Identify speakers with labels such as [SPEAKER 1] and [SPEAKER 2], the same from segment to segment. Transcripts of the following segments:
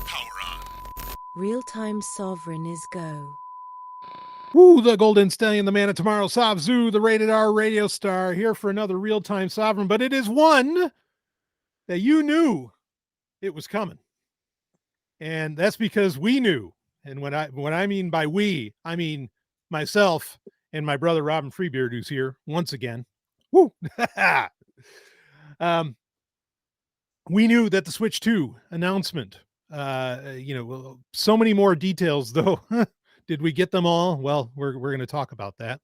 [SPEAKER 1] Power on.
[SPEAKER 2] Real-time Sovereign is go.
[SPEAKER 3] Woo, the Golden Stallion, the man of tomorrow, Savzu, the rated R radio star, here for another real-time Sovereign, but it is one that you knew it was coming. And that's because we knew. And when I mean by we, I mean myself and my brother Robin Freebeard, who's here once again. Woo! We knew that the Switch 2 announcement, so many more details though. Did we get them all? Well, we're going to talk about that.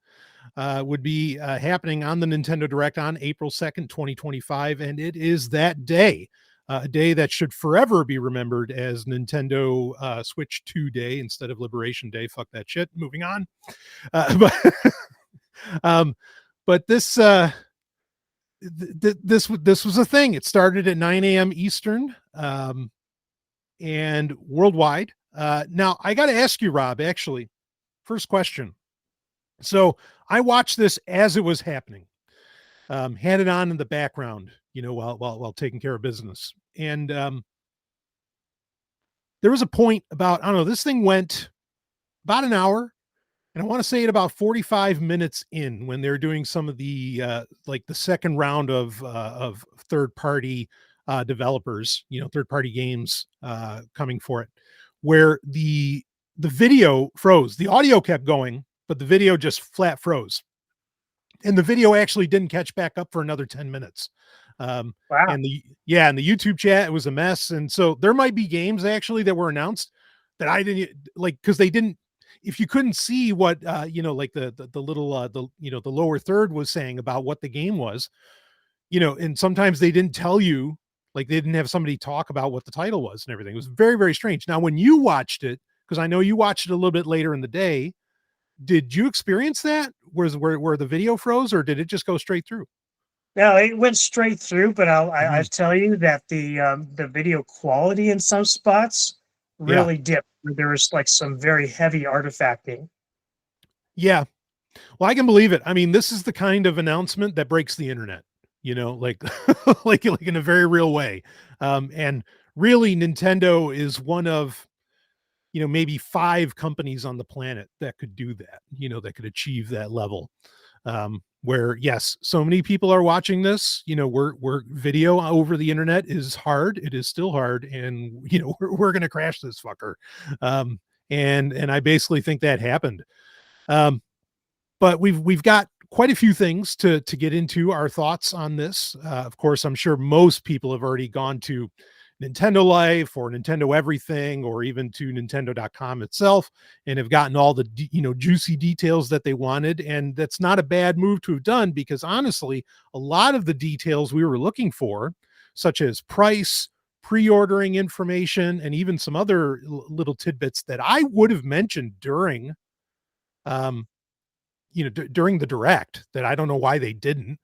[SPEAKER 3] Would be happening on the Nintendo Direct on April 2nd, 2025. And it is that day, a day that should forever be remembered as Nintendo Switch 2 Day instead of Liberation Day. Fuck that shit. Moving on. But, but this was a thing. It started at 9 a.m. Eastern and worldwide. Now, I got to ask you, Rob, actually, first question. So I watched this as it was happening, had it on in the background, while taking care of business. And there was a point about, I don't know, this thing went about an hour. And I want to say at about 45 minutes in, when they're doing some of the the second round of third-party developers, third-party games coming for it, where the video froze. The audio kept going, but the video just flat froze. And the video actually didn't catch back up for another 10 minutes.
[SPEAKER 4] Wow.
[SPEAKER 3] And the YouTube chat, it was a mess. And so there might be games actually that were announced that I didn't like, because they didn't, if you couldn't see what the little the lower third was saying about what the game was, and sometimes they didn't tell you, like they didn't have somebody talk about what the title was and everything. It was very, very strange. Now, when you watched it, because I know you watched it a little bit later in the day, did you experience that? Where the video froze, or did it just go straight through?
[SPEAKER 4] No, it went straight through, but I tell you that the video quality in some spots really dipped. There was like some very heavy artifacting.
[SPEAKER 3] Yeah. Well, I can believe it. I mean, this is the kind of announcement that breaks the internet, like, like in a very real way. And really Nintendo is one of, maybe 5 companies on the planet that could do that, that could achieve that level. Where yes, so many people are watching this, we're video over the internet is hard. It is still hard. And, we're going to crash this fucker. And I basically think that happened. But we've got quite a few things to get into our thoughts on this. Of course, I'm sure most people have already gone to Nintendo Life or Nintendo Everything, or even to Nintendo.com itself, and have gotten all the juicy details that they wanted. And that's not a bad move to have done, because honestly, a lot of the details we were looking for, such as price, pre-ordering information, and even some other little tidbits that I would have mentioned during during the direct, that I don't know why they didn't.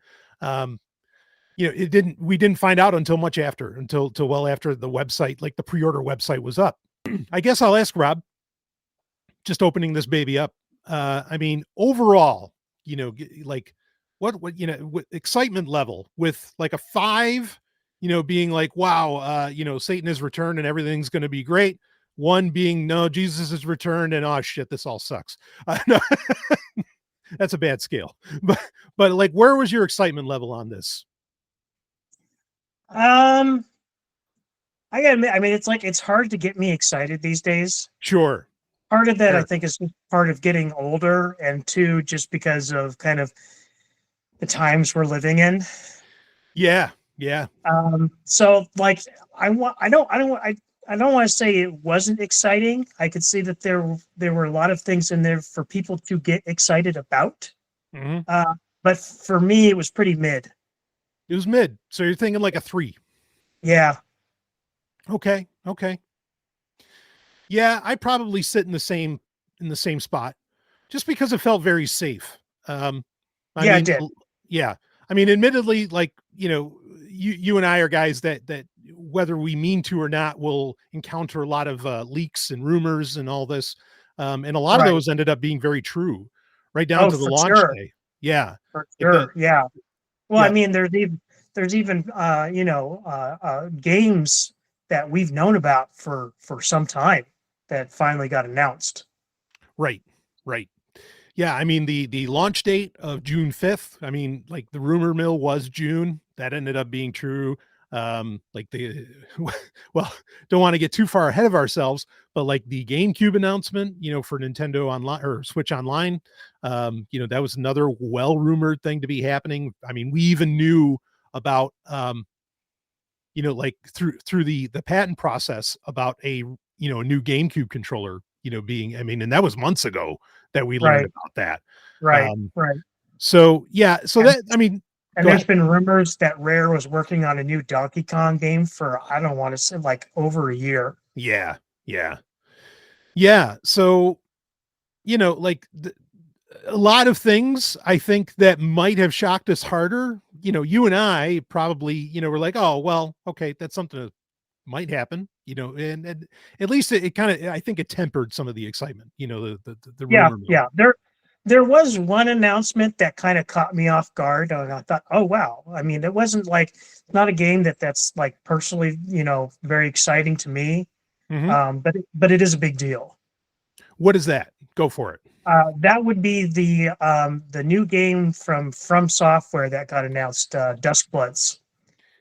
[SPEAKER 3] We didn't find out until much after, until well after the website, like the pre-order website was up. I guess I'll ask Rob, just opening this baby up. I mean, overall, like what excitement level, with like a 5, being like, wow, Satan has returned and everything's going to be great. 1 being, no, Jesus has returned and oh shit, this all sucks. No, that's a bad scale. But like, where was your excitement level on this?
[SPEAKER 4] I gotta admit, I mean, it's hard to get me excited these days.
[SPEAKER 3] Sure.
[SPEAKER 4] Part of that, I think, is part of getting older, and 2, just because of kind of the times we're living in.
[SPEAKER 3] Yeah.
[SPEAKER 4] So like, I don't want to say it wasn't exciting. I could see that there were a lot of things in there for people to get excited about.
[SPEAKER 3] Mm-hmm.
[SPEAKER 4] But for me, it was pretty mid.
[SPEAKER 3] It was mid. So you're thinking like a 3.
[SPEAKER 4] Yeah.
[SPEAKER 3] Okay. Yeah, I probably sit in the same spot, just because it felt very safe.
[SPEAKER 4] It did.
[SPEAKER 3] Yeah. I mean, admittedly, like, you and I are guys that whether we mean to or not, will encounter a lot of leaks and rumors and all this. And a lot of those ended up being very true, right down to the launch day. Yeah.
[SPEAKER 4] For sure. Yeah. Well, I mean, there's even games that we've known about for some time that finally got announced.
[SPEAKER 3] Right. Right. Yeah, I mean the launch date of June 5th. I mean, like the rumor mill was June. That ended up being true. Like the well, don't want to get too far ahead of ourselves, but like the GameCube announcement, for Nintendo Online or Switch Online, that was another well rumored thing to be happening. I mean, we even knew about like through the patent process about a new GameCube controller, being, I mean, and that was months ago that we learned
[SPEAKER 4] Right,
[SPEAKER 3] about that.
[SPEAKER 4] right,
[SPEAKER 3] Um,
[SPEAKER 4] right.
[SPEAKER 3] so yeah, so
[SPEAKER 4] And
[SPEAKER 3] that, I mean,
[SPEAKER 4] and
[SPEAKER 3] go
[SPEAKER 4] there's
[SPEAKER 3] ahead.
[SPEAKER 4] been rumors that Rare was working on a new Donkey Kong game for I don't want to say like over a year.
[SPEAKER 3] Yeah, yeah, yeah. So, like a lot of things I think that might have shocked us harder. You and I probably, were like, oh, well, okay, that's something that might happen, and at least it kind of, I think it tempered some of the excitement, the
[SPEAKER 4] Yeah,
[SPEAKER 3] rumor mill.
[SPEAKER 4] yeah. There was one announcement that kind of caught me off guard, and I thought, oh wow. I mean, it wasn't like not a game that's like personally, very exciting to me.
[SPEAKER 3] Hmm.
[SPEAKER 4] But it is a big deal.
[SPEAKER 3] What is that? Go for it.
[SPEAKER 4] That would be the new game from Software that got announced, Duskbloods.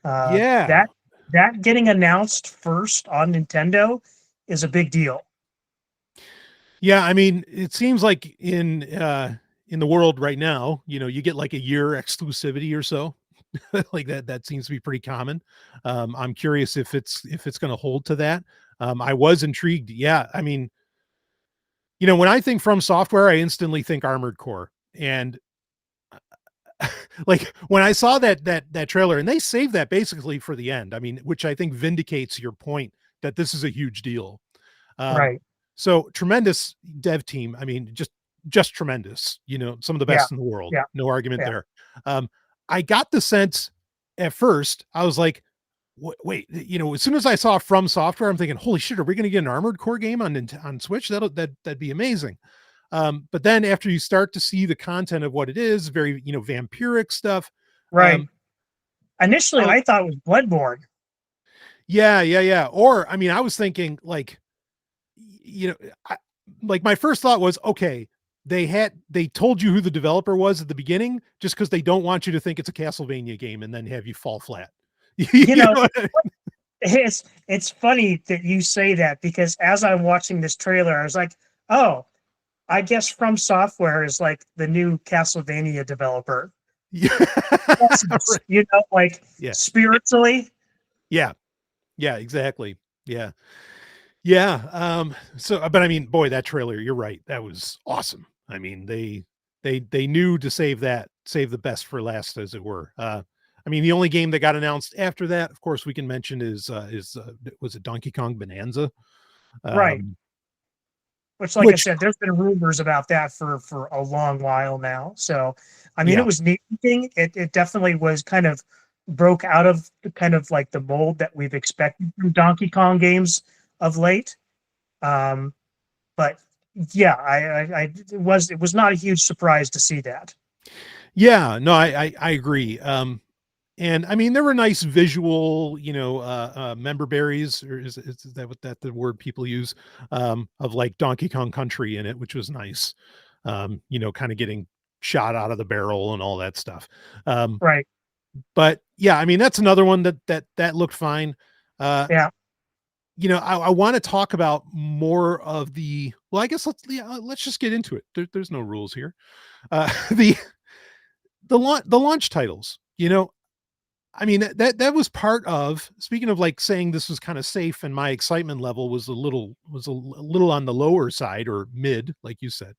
[SPEAKER 4] Uh,
[SPEAKER 3] Yeah.
[SPEAKER 4] that that getting announced first on Nintendo is a big deal.
[SPEAKER 3] Yeah, I mean, it seems like in the world right now, you get like a year exclusivity or so. Like that seems to be pretty common. I'm curious if it's going to hold to that. I was intrigued. Yeah, I mean, when I think From Software, I instantly think Armored Core. And like when I saw that trailer, and they saved that basically for the end. I mean, which I think vindicates your point that this is a huge deal. Um,
[SPEAKER 4] Right.
[SPEAKER 3] so tremendous dev team. I mean, just tremendous. Some of the
[SPEAKER 4] Yeah.
[SPEAKER 3] best in the world.
[SPEAKER 4] Yeah.
[SPEAKER 3] No argument
[SPEAKER 4] Yeah.
[SPEAKER 3] there. I got the sense at first, I was like, wait, as soon as I saw From Software, I'm thinking, holy shit, are we going to get an Armored Core game on Switch? That'd be amazing. But then after you start to see the content of what it is, very, vampiric stuff.
[SPEAKER 4] Right.
[SPEAKER 3] Um,
[SPEAKER 4] Initially,
[SPEAKER 3] oh,
[SPEAKER 4] I thought it was Bloodborne.
[SPEAKER 3] yeah, yeah, yeah. Or, I mean, I was thinking like, you know, I, like my first thought was, okay, they told you who the developer was at the beginning just because they don't want you to think it's a Castlevania game and then have you fall flat.
[SPEAKER 4] You
[SPEAKER 3] You
[SPEAKER 4] know,
[SPEAKER 3] know what I mean?
[SPEAKER 4] it's funny that you say that because as I'm watching this trailer, I was like, oh, I guess From Software is like the new Castlevania developer.
[SPEAKER 3] Yeah. Right.
[SPEAKER 4] Like
[SPEAKER 3] Yeah.
[SPEAKER 4] spiritually.
[SPEAKER 3] Yeah. Yeah, exactly. Yeah. Yeah. So, but I mean, boy, that trailer, you're right. That was awesome. I mean, they knew to save the best for last, as it were. I mean, the only game that got announced after that, of course, we can mention is was it Donkey Kong Bonanza?
[SPEAKER 4] Right.
[SPEAKER 3] Um,
[SPEAKER 4] Which, like I
[SPEAKER 3] which,
[SPEAKER 4] said, there's been rumors about that for a long while now. So, I mean, it
[SPEAKER 3] yeah,
[SPEAKER 4] was neat. It definitely was kind of broke out of the kind of like the mold that we've expected from Donkey Kong games of late. Um, but yeah, it was not a huge surprise to see that.
[SPEAKER 3] yeah, no, I agree. And I mean, there were nice visual, member berries, or is that what that the word people use, of like Donkey Kong Country in it, which was nice. Kind of getting shot out of the barrel and all that stuff. Um,
[SPEAKER 4] Right.
[SPEAKER 3] but yeah, I mean, that's another one that looked fine. Uh,
[SPEAKER 4] Yeah.
[SPEAKER 3] I want to talk about more of well, I guess let's just get into it. There's no rules here. The the launch titles, I mean, that was part of, speaking of like saying this was kind of safe, and my excitement level was a little on the lower side, or mid, like you said.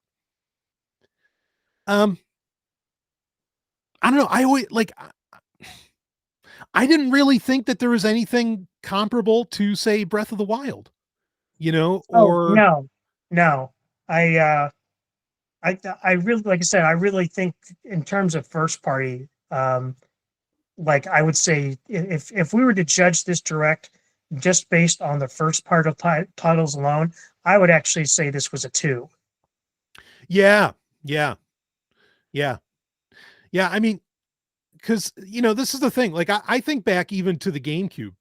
[SPEAKER 3] Um, I don't know. I always like I didn't really think that there was anything comparable to, say, Breath of the Wild,
[SPEAKER 4] Oh
[SPEAKER 3] or
[SPEAKER 4] no, no. I uh I really, like I said, I really think in terms of first party, like I would say if we were to judge this direct just based on the first part of titles alone, I would actually say this was a two.
[SPEAKER 3] yeah, yeah, yeah, yeah. I mean, because this is the thing. Like I think back even to the GameCube.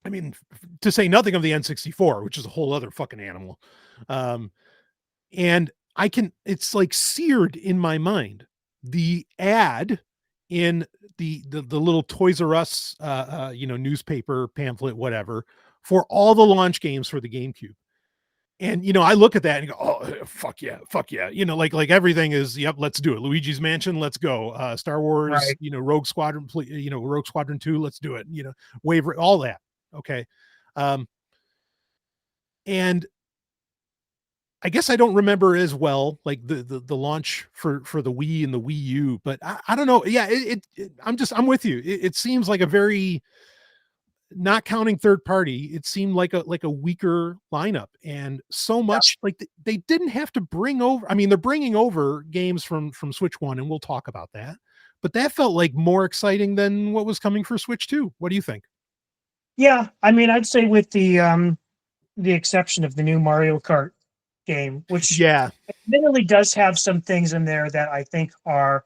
[SPEAKER 3] I mean, to say nothing of the N64, which is a whole other fucking animal. Um, and it's like seared in my mind. The ad in the little Toys R Us, newspaper pamphlet, whatever, for all the launch games for the GameCube. And I look at that and go, "Oh, fuck yeah, fuck yeah!" Like everything is, yep, let's do it. Luigi's Mansion, let's go. Star Wars,
[SPEAKER 4] Right.
[SPEAKER 3] Rogue Squadron, Rogue Squadron 2, let's do it. Waiver, all that. Okay, um, and I guess I don't remember as well, like the launch for the Wii and the Wii U, but I don't know. Yeah, I'm with you. It seems like a very, not counting third party, it seemed like a weaker lineup, and so
[SPEAKER 4] Yeah.
[SPEAKER 3] much like they didn't have to bring over. I mean, they're bringing over games from Switch 1, and we'll talk about that. But that felt like more exciting than what was coming for Switch 2. What do you think?
[SPEAKER 4] Yeah, I mean, I'd say with the exception of the new Mario Kart game, which
[SPEAKER 3] Yeah,
[SPEAKER 4] admittedly does have some things in there that I think are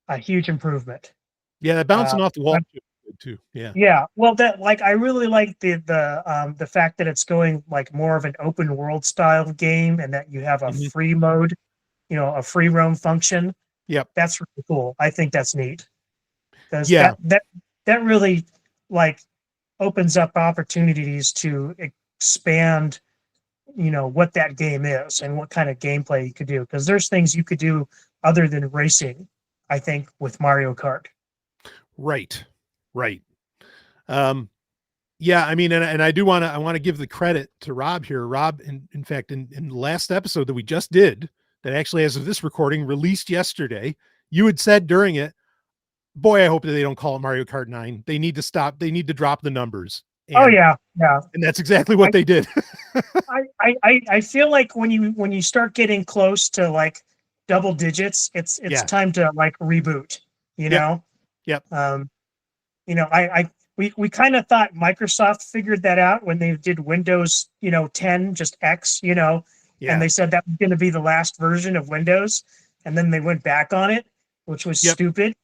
[SPEAKER 4] a huge improvement.
[SPEAKER 3] yeah, that
[SPEAKER 4] Uh,
[SPEAKER 3] bouncing off the wall
[SPEAKER 4] but
[SPEAKER 3] too. Yeah.
[SPEAKER 4] yeah, well, that like I really like the fact that it's going like more of an open world style game, and that you have a
[SPEAKER 3] Mhm.
[SPEAKER 4] free mode, a free roam function.
[SPEAKER 3] Yep.
[SPEAKER 4] That's really cool. I think that's neat because
[SPEAKER 3] Yeah.
[SPEAKER 4] that really like opens up opportunities to expand what that game is and what kind of gameplay you could do, because there's things you could do other than racing, I think, with Mario Kart.
[SPEAKER 3] Right. Right. Um, yeah, I mean, and I want to give the credit to Rob here. Rob, in fact, in the last episode that we just did, that actually, as of this recording, released yesterday, you had said during it, boy, I hope that they don't call it Mario Kart 9. They need to stop, they need to drop the numbers.
[SPEAKER 4] Oh
[SPEAKER 3] And
[SPEAKER 4] yeah, yeah.
[SPEAKER 3] that's exactly what
[SPEAKER 4] I,
[SPEAKER 3] they did.
[SPEAKER 4] I feel like when you start getting close to like double digits, it's
[SPEAKER 3] Yeah.
[SPEAKER 4] time to like reboot. You
[SPEAKER 3] Yep.
[SPEAKER 4] know,
[SPEAKER 3] Yep.
[SPEAKER 4] um, we kind of thought Microsoft figured that out when they did Windows 10 just X, and
[SPEAKER 3] Yeah.
[SPEAKER 4] they said that was going to be the last version of Windows, and then they went back on it, which was
[SPEAKER 3] Yep.
[SPEAKER 4] stupid.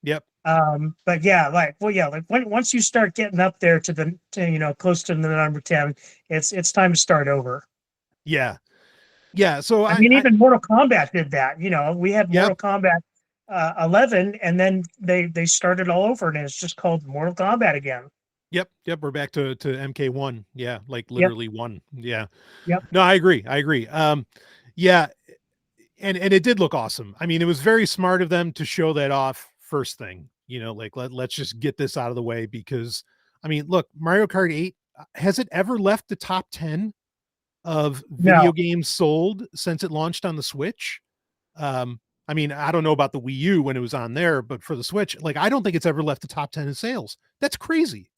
[SPEAKER 3] Yep.
[SPEAKER 4] But yeah, like once you start getting up there to close to the number 10, it's time to start over.
[SPEAKER 3] Yeah. Yeah. So
[SPEAKER 4] I mean, even Mortal Kombat did that. We had
[SPEAKER 3] yep.
[SPEAKER 4] Mortal Kombat 11, and then they started all over, and it's just called Mortal Kombat again.
[SPEAKER 3] Yep. Yep. We're back to MK1. Yeah. Like
[SPEAKER 4] Yep,
[SPEAKER 3] literally one. Yeah.
[SPEAKER 4] yep.
[SPEAKER 3] No, I agree. I agree. Yeah. And it did look awesome. I mean, it was very smart of them to show that off first thing, like let's just get this out of the way, because I mean, look, Mario Kart 8, has it ever left the top 10 of
[SPEAKER 4] No,
[SPEAKER 3] video games sold since it launched on the Switch? I mean, I don't know about the Wii U when it was on there, but for the Switch, like I don't think it's ever left the top 10 in sales. That's crazy.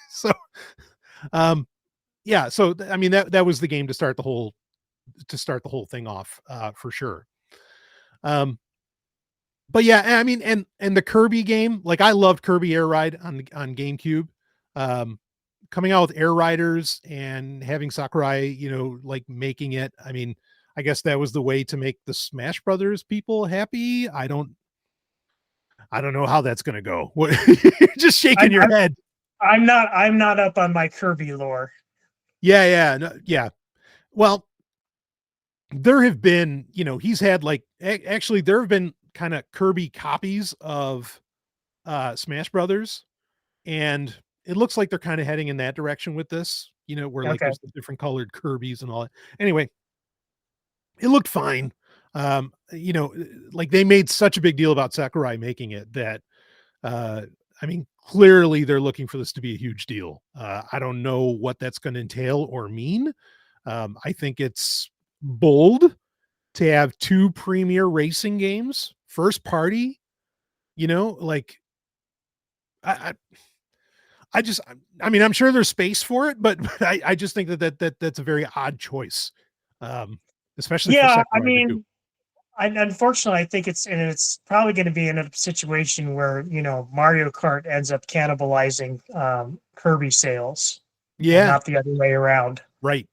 [SPEAKER 3] So, um, yeah, so I mean that was the game to start the whole thing off, for sure. Um, but yeah, I mean, and the Kirby game, like I loved Kirby Air Ride on GameCube. Um, Coming out with Air Riders and having Sakurai, like making it. I mean, I guess that was the way to make the Smash Brothers people happy. I don't know how that's gonna go. What, you're just shaking
[SPEAKER 4] I'm,
[SPEAKER 3] your
[SPEAKER 4] I'm
[SPEAKER 3] head.
[SPEAKER 4] I'm not up on my Kirby lore.
[SPEAKER 3] Yeah, yeah, no, yeah. Well, there have been, he's had like actually there have been kind of Kirby copies of Smash Brothers, and it looks like they're kind of heading in that direction with this, where like
[SPEAKER 4] Okay.
[SPEAKER 3] there's the different colored Kirby's and all that. Anyway, it looked fine. Like they made such a big deal about Sakurai making it that uh I mean, clearly they're looking for this to be a huge deal. I don't know what that's going to entail or mean. I think it's bold to have two premier racing games, first party, like I, I just, I mean, I'm sure there's space for it, but I just think that's a very odd choice, especially for
[SPEAKER 4] Yeah, I
[SPEAKER 3] Sakurai to do.
[SPEAKER 4] mean, unfortunately, I think it's probably going to be in a situation where Mario Kart ends up cannibalizing Kirby sales, and
[SPEAKER 3] Yeah,
[SPEAKER 4] not the other way around.
[SPEAKER 3] right.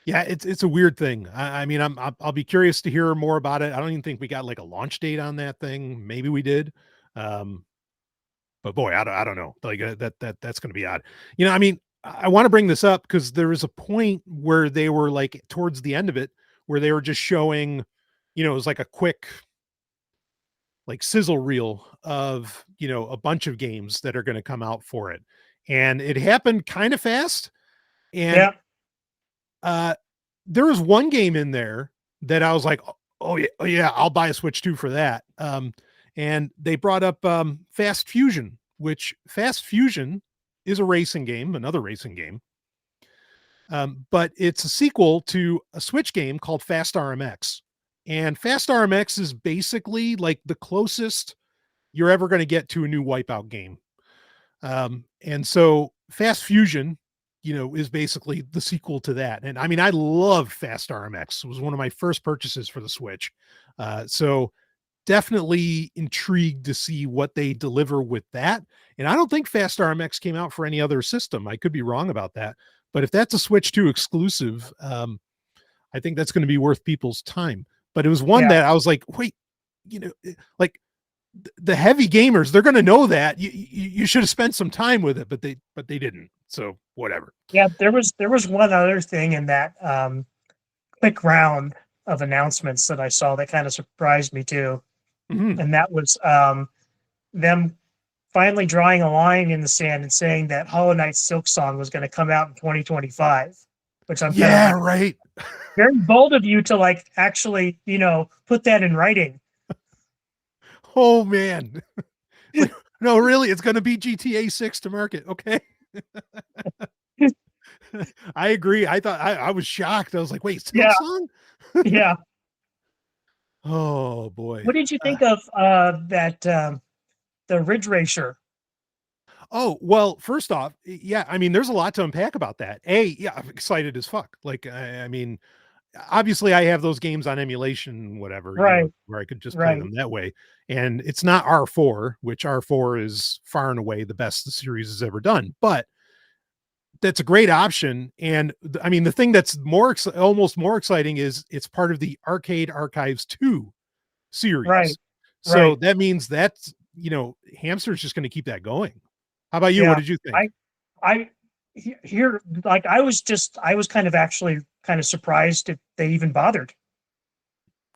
[SPEAKER 3] Yeah, it's a weird thing. I mean, I'll be curious to hear more about it. I don't even think we got like a launch date on that thing. Maybe we did. Um, but boy, I don't know. Like that's going to be odd. You know, I mean, I want to bring this up because there was a point where they were like towards the end of it where they were just showing, you know, it was like a quick like sizzle reel of, you know, a bunch of games that are going to come out for it. And it happened kind of fast. And
[SPEAKER 4] Yeah.
[SPEAKER 3] uh there was one game in there that I was like, oh yeah, I'll buy a Switch 2 for that. And they brought up Fast Fusion, which Fast Fusion is a racing game, another racing game. But it's a sequel to a Switch game called Fast RMX. And Fast RMX is basically like the closest you're ever going to get to a new Wipeout game. And so Fast Fusion, you know, is basically the sequel to that. And I mean, I love Fast RMX. It was one of my first purchases for the Switch. So definitely intrigued to see what they deliver with that. And I don't think Fast RMX came out for any other system. I could be wrong about that. But if that's a Switch 2 exclusive, I think that's going to be worth people's time. But it was one
[SPEAKER 4] Yeah.
[SPEAKER 3] that I was like, wait, you know, like the heavy gamers, they're going to know that you should have spent some time with it, but they didn't. So whatever.
[SPEAKER 4] Yeah. There was one other thing in that quick round of announcements that I saw that kind of surprised me too.
[SPEAKER 3] Mm-hmm.
[SPEAKER 4] And that was them finally drawing a line in the sand and saying that Hollow Knight Silk Song was going to come out in 2025, which I'm kind of like,
[SPEAKER 3] Right.
[SPEAKER 4] very bold of you to like actually, put that in writing.
[SPEAKER 3] Oh man. Like, no, really, it's going to be GTA 6 to market. Okay. I agree. I thought I was shocked. I was like, wait, Silk
[SPEAKER 4] Yeah.
[SPEAKER 3] Song?
[SPEAKER 4] Yeah.
[SPEAKER 3] Oh boy.
[SPEAKER 4] What did you think of that the Ridge Racer?
[SPEAKER 3] Oh, well, first off, yeah, I mean, there's a lot to unpack about that. Yeah, I'm excited as fuck. Like, I mean, obviously I have those games on emulation, whatever, you know,
[SPEAKER 4] Right.
[SPEAKER 3] where I could just play
[SPEAKER 4] Right.
[SPEAKER 3] them that way. And it's not R4, which R4 is far and away the best the series has ever done, but that's a great option. And I mean, the thing that's almost more exciting is it's part of the Arcade Archives 2 series.
[SPEAKER 4] Right.
[SPEAKER 3] So
[SPEAKER 4] Right.
[SPEAKER 3] that means that's, you know, Hamster's just going to keep that going. How about you? What
[SPEAKER 4] Yeah.
[SPEAKER 3] did you think?
[SPEAKER 4] I here like I was kind of actually kind of surprised if they even bothered.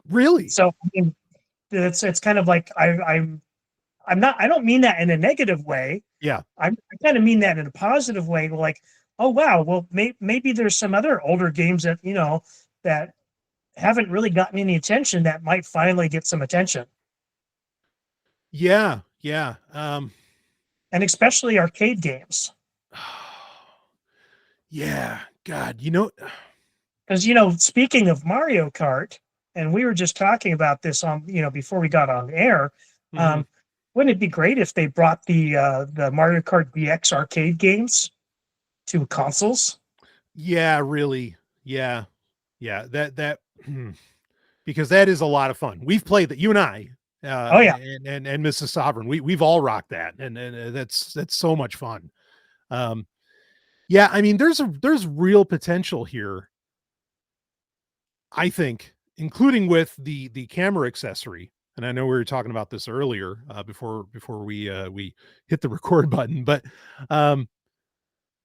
[SPEAKER 3] Really?
[SPEAKER 4] So I mean, it's kind of like I'm not, I don't mean that in a negative way.
[SPEAKER 3] Yeah.
[SPEAKER 4] I kind of mean that in a positive way. Like, oh wow, well maybe there's some other older games that that haven't really gotten any attention that might finally get some attention,
[SPEAKER 3] Yeah. Yeah.
[SPEAKER 4] and especially arcade games.
[SPEAKER 3] Yeah. God, you know,
[SPEAKER 4] Because speaking of Mario Kart, and we were just talking about this on before we got on air.
[SPEAKER 3] mhm.
[SPEAKER 4] Wouldn't it be great if they brought the Mario Kart DX arcade games to consoles?
[SPEAKER 3] Yeah, really. Yeah. Yeah. Because that is a lot of fun. We've played that, you and I,
[SPEAKER 4] Oh yeah.
[SPEAKER 3] and Mrs. Sovereign. We've all rocked that. And that's so much fun. Yeah, I mean, there's real potential here, I think, including with the camera accessory. And I know we were talking about this earlier, before we hit the record button, but um,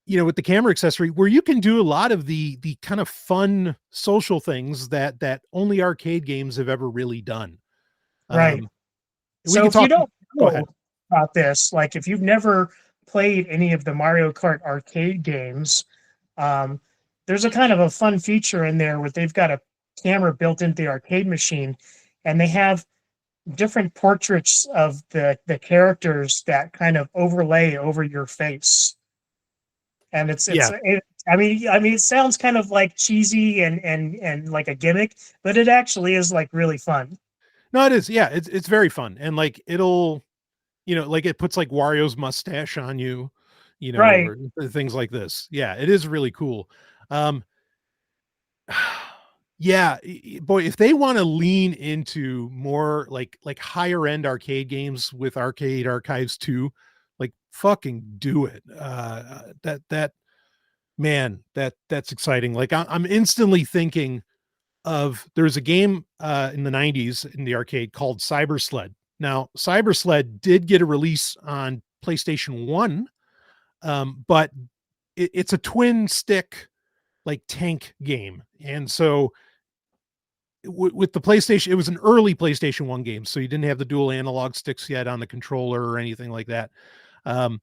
[SPEAKER 3] you know, with the camera accessory, where you can do a lot of the kind of fun social things that only arcade games have ever really done.
[SPEAKER 4] Right.
[SPEAKER 3] We
[SPEAKER 4] So
[SPEAKER 3] can
[SPEAKER 4] if you
[SPEAKER 3] talk.
[SPEAKER 4] don't
[SPEAKER 3] Go ahead.
[SPEAKER 4] know about this, like if you've never played any of the Mario Kart arcade games, um, there's a kind of a fun feature in there where they've got a camera built into the arcade machine, and they have different portraits of the characters that kind of overlay over your face. And
[SPEAKER 3] Yeah,
[SPEAKER 4] it sounds kind of like cheesy and like a gimmick, but it actually is like really fun.
[SPEAKER 3] no, it is. Yeah, it's very fun, and like it'll, you know, like it puts like Wario's mustache on you, you know,
[SPEAKER 4] Right.
[SPEAKER 3] or things like this. Yeah, it is really cool. Um, yeah, boy, if they want to lean into more like higher end arcade games with Arcade Archives 2, like fucking do it. That man, that's exciting. Like I'm instantly thinking of there's a game in the 90s in the arcade called Cyber Sled. Now, Cyber Sled did get a release on PlayStation 1, but it's a twin stick like tank game. And so with the PlayStation, it was an early PlayStation 1 game, so you didn't have the dual analog sticks yet on the controller or anything like that. Um,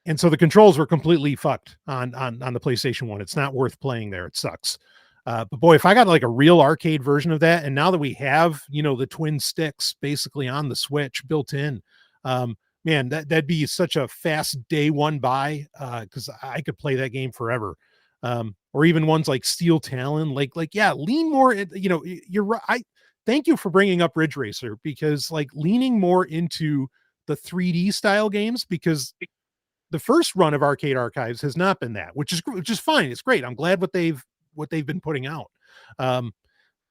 [SPEAKER 3] and so the controls were completely fucked on the PlayStation 1. It's not worth playing there. It sucks. But boy, if I got like a real arcade version of that, and now that we have, the twin sticks basically on the Switch built in, man, that'd be such a fast day one buy, because I could play that game forever. Or even ones like Steel Talon, yeah, lean more. You're right. Thank you for bringing up Ridge Racer, because like leaning more into the 3D style games, because the first run of Arcade Archives has not been that, which is fine. It's great. I'm glad what they've been putting out. But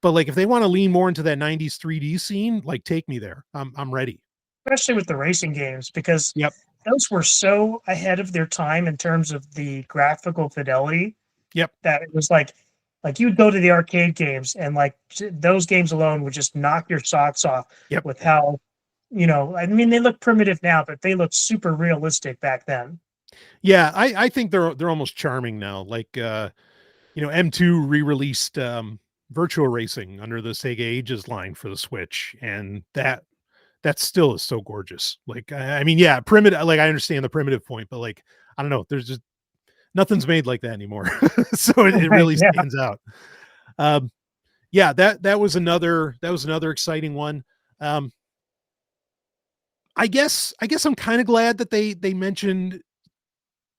[SPEAKER 3] like if they want to lean more into that 90s 3D scene, like take me there. I'm ready.
[SPEAKER 4] Especially with the racing games, because
[SPEAKER 3] Yep.
[SPEAKER 4] those were so ahead of their time in terms of the graphical fidelity.
[SPEAKER 3] Yep.
[SPEAKER 4] That it was like you'd go to the arcade games and like those games alone would just knock your socks off.
[SPEAKER 3] Yep.
[SPEAKER 4] With how, I mean, they look primitive now, but they look super realistic back then.
[SPEAKER 3] Yeah, I think they're almost charming now. Like M2 re-released Virtual Racing under the Sega Ages line for the Switch, and that still is so gorgeous. Like I mean, yeah, primitive. Like I understand the primitive point, but like I don't know, there's just nothing's made like that anymore. So it really stands out. Yeah, that was another exciting one. I guess I'm kind of glad that they mentioned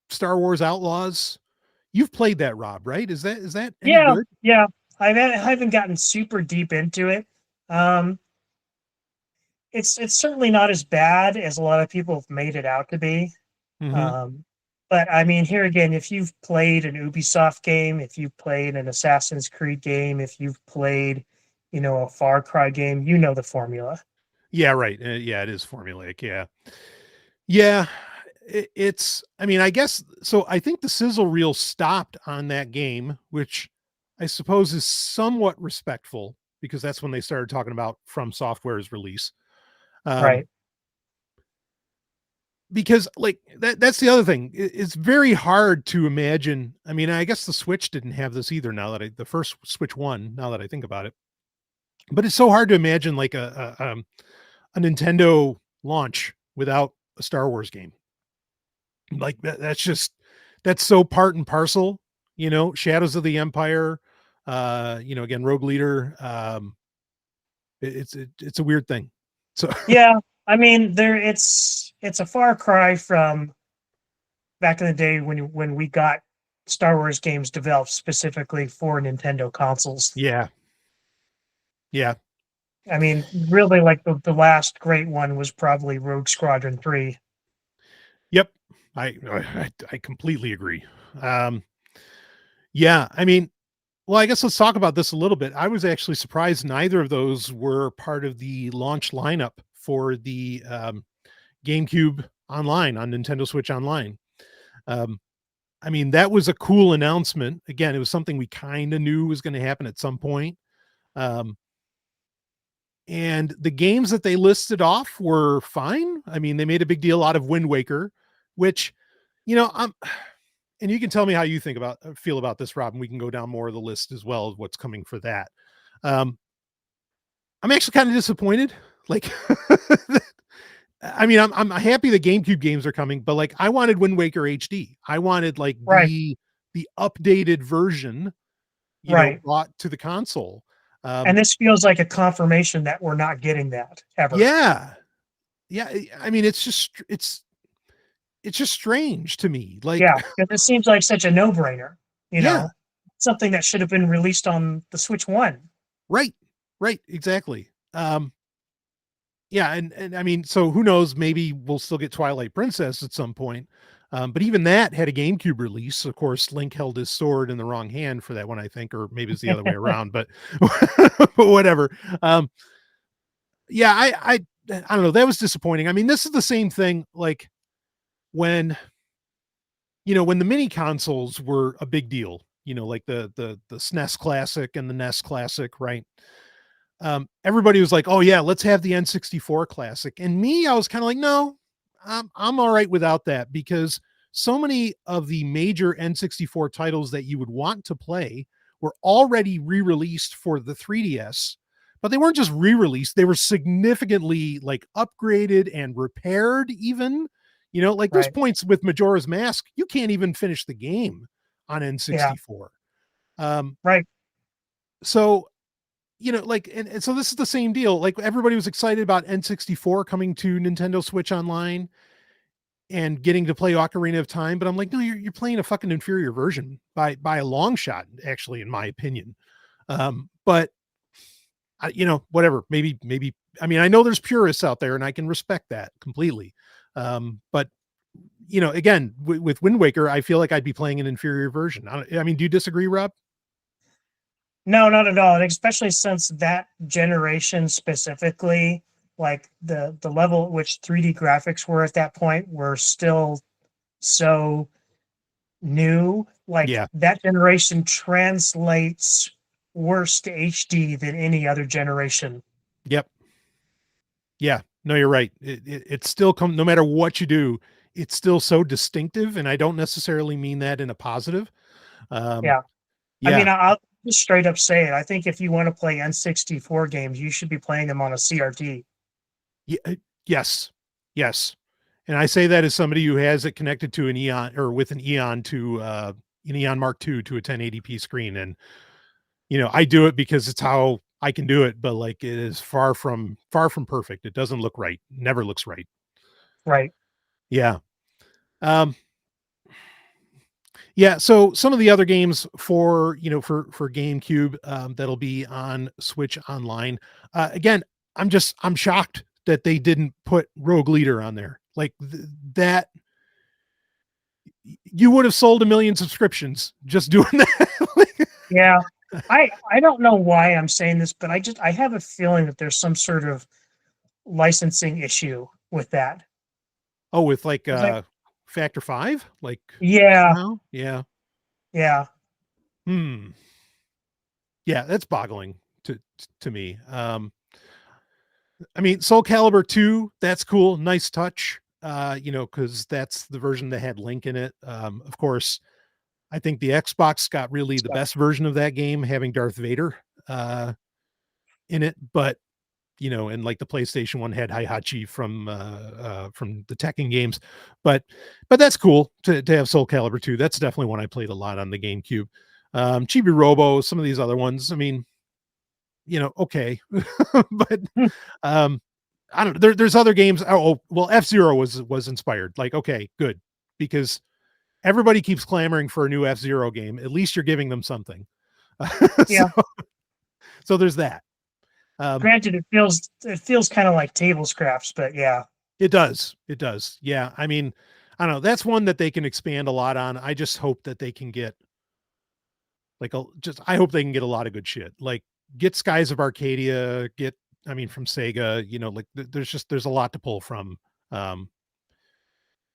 [SPEAKER 3] Star Wars Outlaws. You've played that, Rob, right? Is that any good?
[SPEAKER 4] Yeah. I haven't gotten super deep into it. It's certainly not as bad as a lot of people have made it out to be.
[SPEAKER 3] Mm-hmm.
[SPEAKER 4] But I mean, here again, if you've played an Ubisoft game, if you've played an Assassin's Creed game, if you've played, a Far Cry game, you know the formula.
[SPEAKER 3] Yeah, right. Yeah, it is formulaic. Yeah. Yeah. I mean, I guess, so I think the sizzle reel stopped on that game, which I suppose is somewhat respectful, because that's when they started talking about From Software's release.
[SPEAKER 4] Right.
[SPEAKER 3] Because like that's the other thing. It's very hard to imagine. I mean, I guess the Switch didn't have this either, the first Switch one, now that I think about it, but it's so hard to imagine like a Nintendo launch without a Star Wars game. Like that's so part and parcel, Shadows of the Empire, again, Rogue Leader. It's a weird thing. So
[SPEAKER 4] yeah, I mean, it's a far cry from back in the day when we got Star Wars games developed specifically for Nintendo consoles.
[SPEAKER 3] Yeah.
[SPEAKER 4] I mean, really, like the last great one was probably Rogue Squadron 3.
[SPEAKER 3] Yep. I completely agree. Yeah, I mean, well, I guess let's talk about this a little bit. I was actually surprised neither of those were part of the launch lineup for the GameCube Online on Nintendo Switch Online. I mean, that was a cool announcement. Again, it was something we kind of knew was going to happen at some point. And the games that they listed off were fine. I mean, they made a big deal out of Wind Waker, which, and you can tell me how you feel about this, Rob, and we can go down more of the list as well of what's coming for that. I'm actually kind of disappointed. Like, I mean, I'm happy the GameCube games are coming, but like, I wanted Wind Waker HD. I wanted like the updated version, brought to the console.
[SPEAKER 4] And this feels like a confirmation that we're not getting that ever.
[SPEAKER 3] Yeah. I mean, it's just strange to me. Like,
[SPEAKER 4] yeah, because it seems like such a no-brainer. Something that should have been released on the Switch 1.
[SPEAKER 3] Right, exactly. Yeah, and I mean, so who knows? Maybe we'll still get Twilight Princess at some point. But even that had a GameCube release. Of course, Link held his sword in the wrong hand for that one, I think, or maybe it's the other way around. But but whatever. Yeah, I don't know. That was disappointing. I mean, this is the same thing. Like when the mini consoles were a big deal. Like the SNES Classic and the NES Classic, right? Everybody was like, oh yeah, let's have the N64 Classic. And me, I was kind of like, no, I'm all right without that, because so many of the major N64 titles that you would want to play were already re-released for the 3DS, but they weren't just re-released, they were significantly like upgraded and repaired even. Like there's
[SPEAKER 4] Right.
[SPEAKER 3] points with Majora's Mask, you can't even finish the game on
[SPEAKER 4] Yeah.
[SPEAKER 3] N64. Um,
[SPEAKER 4] Right.
[SPEAKER 3] so like, and so this is the same deal. Like everybody was excited about N64 coming to Nintendo Switch Online and getting to play Ocarina of Time, but I'm like, no, you're playing a fucking inferior version by a long shot, actually, in my opinion. But whatever. Maybe. I mean, I know there's purists out there, and I can respect that completely. But again, with Wind Waker, I feel like I'd be playing an inferior version. I mean, do you disagree, Rob?
[SPEAKER 4] No, not at all. And especially since that generation specifically, like the level at which 3D graphics were at that point were still so new. Like
[SPEAKER 3] Yeah.
[SPEAKER 4] that generation translates worse to HD than any other generation.
[SPEAKER 3] Yep. Yeah. No, you're right. It's still no matter what you do, it's still so distinctive, and I don't necessarily mean that in a positive.
[SPEAKER 4] Yeah. I
[SPEAKER 3] Yeah.
[SPEAKER 4] mean, I'll just straight up say it. I think if you want to play N64 games, you should be playing them on a CRT.
[SPEAKER 3] Yeah. Yes. Yes. And I say that as somebody who has it connected to an Eon, or with an Eon to an Eon Mark II to a 1080p screen. And, I do it because it's how I can do it, but like it is far from perfect. It doesn't look right. Never looks right.
[SPEAKER 4] Right.
[SPEAKER 3] Yeah. Um, yeah. So some of the other games for GameCube, that'll be on Switch Online. Again, I'm shocked that they didn't put Rogue Leader on there. Like that, you would have sold 1 million subscriptions just doing that.
[SPEAKER 4] Yeah. I don't know why I'm saying this, but I have a feeling that there's some sort of licensing issue with that.
[SPEAKER 3] Oh, with like
[SPEAKER 4] It's like,
[SPEAKER 3] Factor 5, like
[SPEAKER 4] yeah,
[SPEAKER 3] somehow, yeah.
[SPEAKER 4] yeah,
[SPEAKER 3] Hmm. Yeah, that's boggling to me. I mean, Soul Calibur 2, that's cool, nice touch. Because that's the version that had Link in it. Of course, I think the Xbox got really the best version of that game, having Darth Vader in it. But and like the PlayStation one had Heihachi from the Tekken games. But that's cool to have Soul Calibur 2. That's definitely one I played a lot on the GameCube. Chibi Robo, some of these other ones. I mean, okay, but
[SPEAKER 4] Hmm.
[SPEAKER 3] I don't know. There's other games. Oh, well, F-Zero was inspired. Like, okay, good, because everybody keeps clamoring for a new F-Zero game. At least you're giving them something. so,
[SPEAKER 4] yeah.
[SPEAKER 3] so there's that.
[SPEAKER 4] Granted, it feels kind of like table scraps, but yeah,
[SPEAKER 3] It does. It does. Yeah. I mean, I don't know. That's one that they can expand a lot on. I just hope that they can get I hope they can get a lot of good shit. Like get Skies of Arcadia, from Sega, like there's a lot to pull from. Um,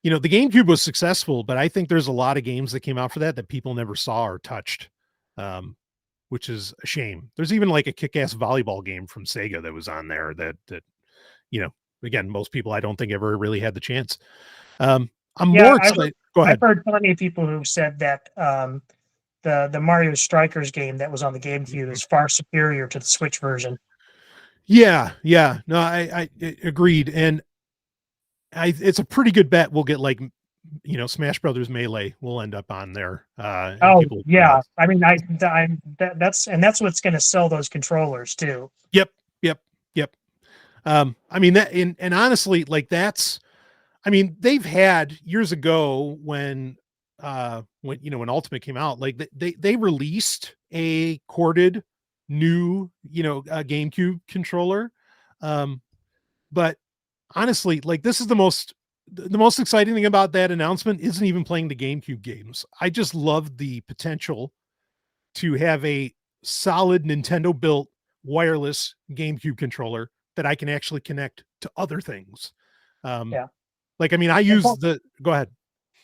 [SPEAKER 3] the GameCube was successful, but I think there's a lot of games that came out for that people never saw or touched. Which is a shame. There's even like a kick-ass volleyball game from Sega that was on there that again, most people I don't think ever really had the chance. I'm
[SPEAKER 4] yeah.
[SPEAKER 3] more excited. Go
[SPEAKER 4] I've
[SPEAKER 3] ahead.
[SPEAKER 4] heard plenty of people who said that the Mario Strikers game that was on the GameCube is far superior to the Switch version.
[SPEAKER 3] Yeah, yeah. No, I agreed, and it's a pretty good bet we'll get like Smash Brothers Melee will end up on there. And
[SPEAKER 4] Oh
[SPEAKER 3] people,
[SPEAKER 4] yeah, I mean, that's what's going to sell those controllers too.
[SPEAKER 3] Yep, yep, yep. I mean that, and honestly, like they've had years ago when when Ultimate came out, like they released a corded new GameCube controller. But honestly, like this is the most exciting thing about that announcement isn't even playing the GameCube games. I just love the potential to have a solid Nintendo built wireless GameCube controller that I can actually connect to other things.
[SPEAKER 4] Yeah,
[SPEAKER 3] Like, I mean, I
[SPEAKER 4] as
[SPEAKER 3] use
[SPEAKER 4] long,
[SPEAKER 3] go ahead.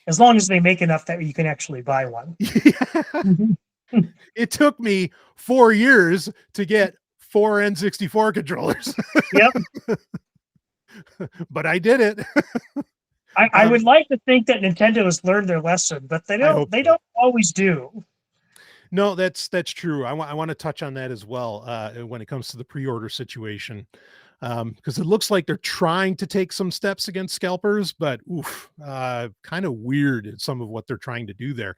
[SPEAKER 4] as long as they make enough that you can actually buy one. Mhm.
[SPEAKER 3] It took me 4 years to get 4 N64 controllers,
[SPEAKER 4] Yep.
[SPEAKER 3] but I did it.
[SPEAKER 4] I would like to think that Nintendo has learned their lesson, but they
[SPEAKER 3] I
[SPEAKER 4] don't.
[SPEAKER 3] hope
[SPEAKER 4] They
[SPEAKER 3] so.
[SPEAKER 4] don't always do.
[SPEAKER 3] No, that's true. I want to touch on that as well when it comes to the pre-order situation, because it looks like they're trying to take some steps against scalpers, but oof, kind of weird at some of what they're trying to do there.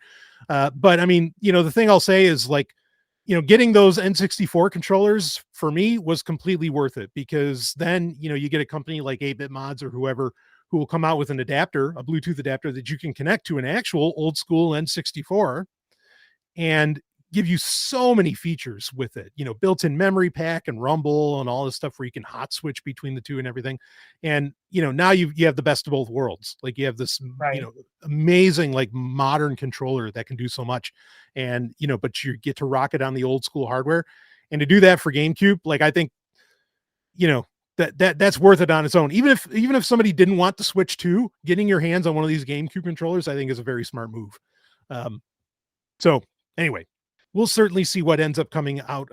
[SPEAKER 3] But I mean, the thing I'll say is like, getting those N64 controllers for me was completely worth it, because then you get a company like 8-Bit Mods or whoever who will come out with an adapter, a Bluetooth adapter that you can connect to an actual old school N64 and give you so many features with it, built-in memory pack and rumble and all this stuff where you can hot switch between the two and everything. And now you have the best of both worlds. Like you have this
[SPEAKER 4] Right.
[SPEAKER 3] amazing like modern controller that can do so much, and but you get to rock it on the old school hardware. And to do that for GameCube, like I think that's worth it on its own. Even if somebody didn't want to switch to, getting your hands on one of these GameCube controllers I think is a very smart move. So anyway, we'll certainly see what ends up coming out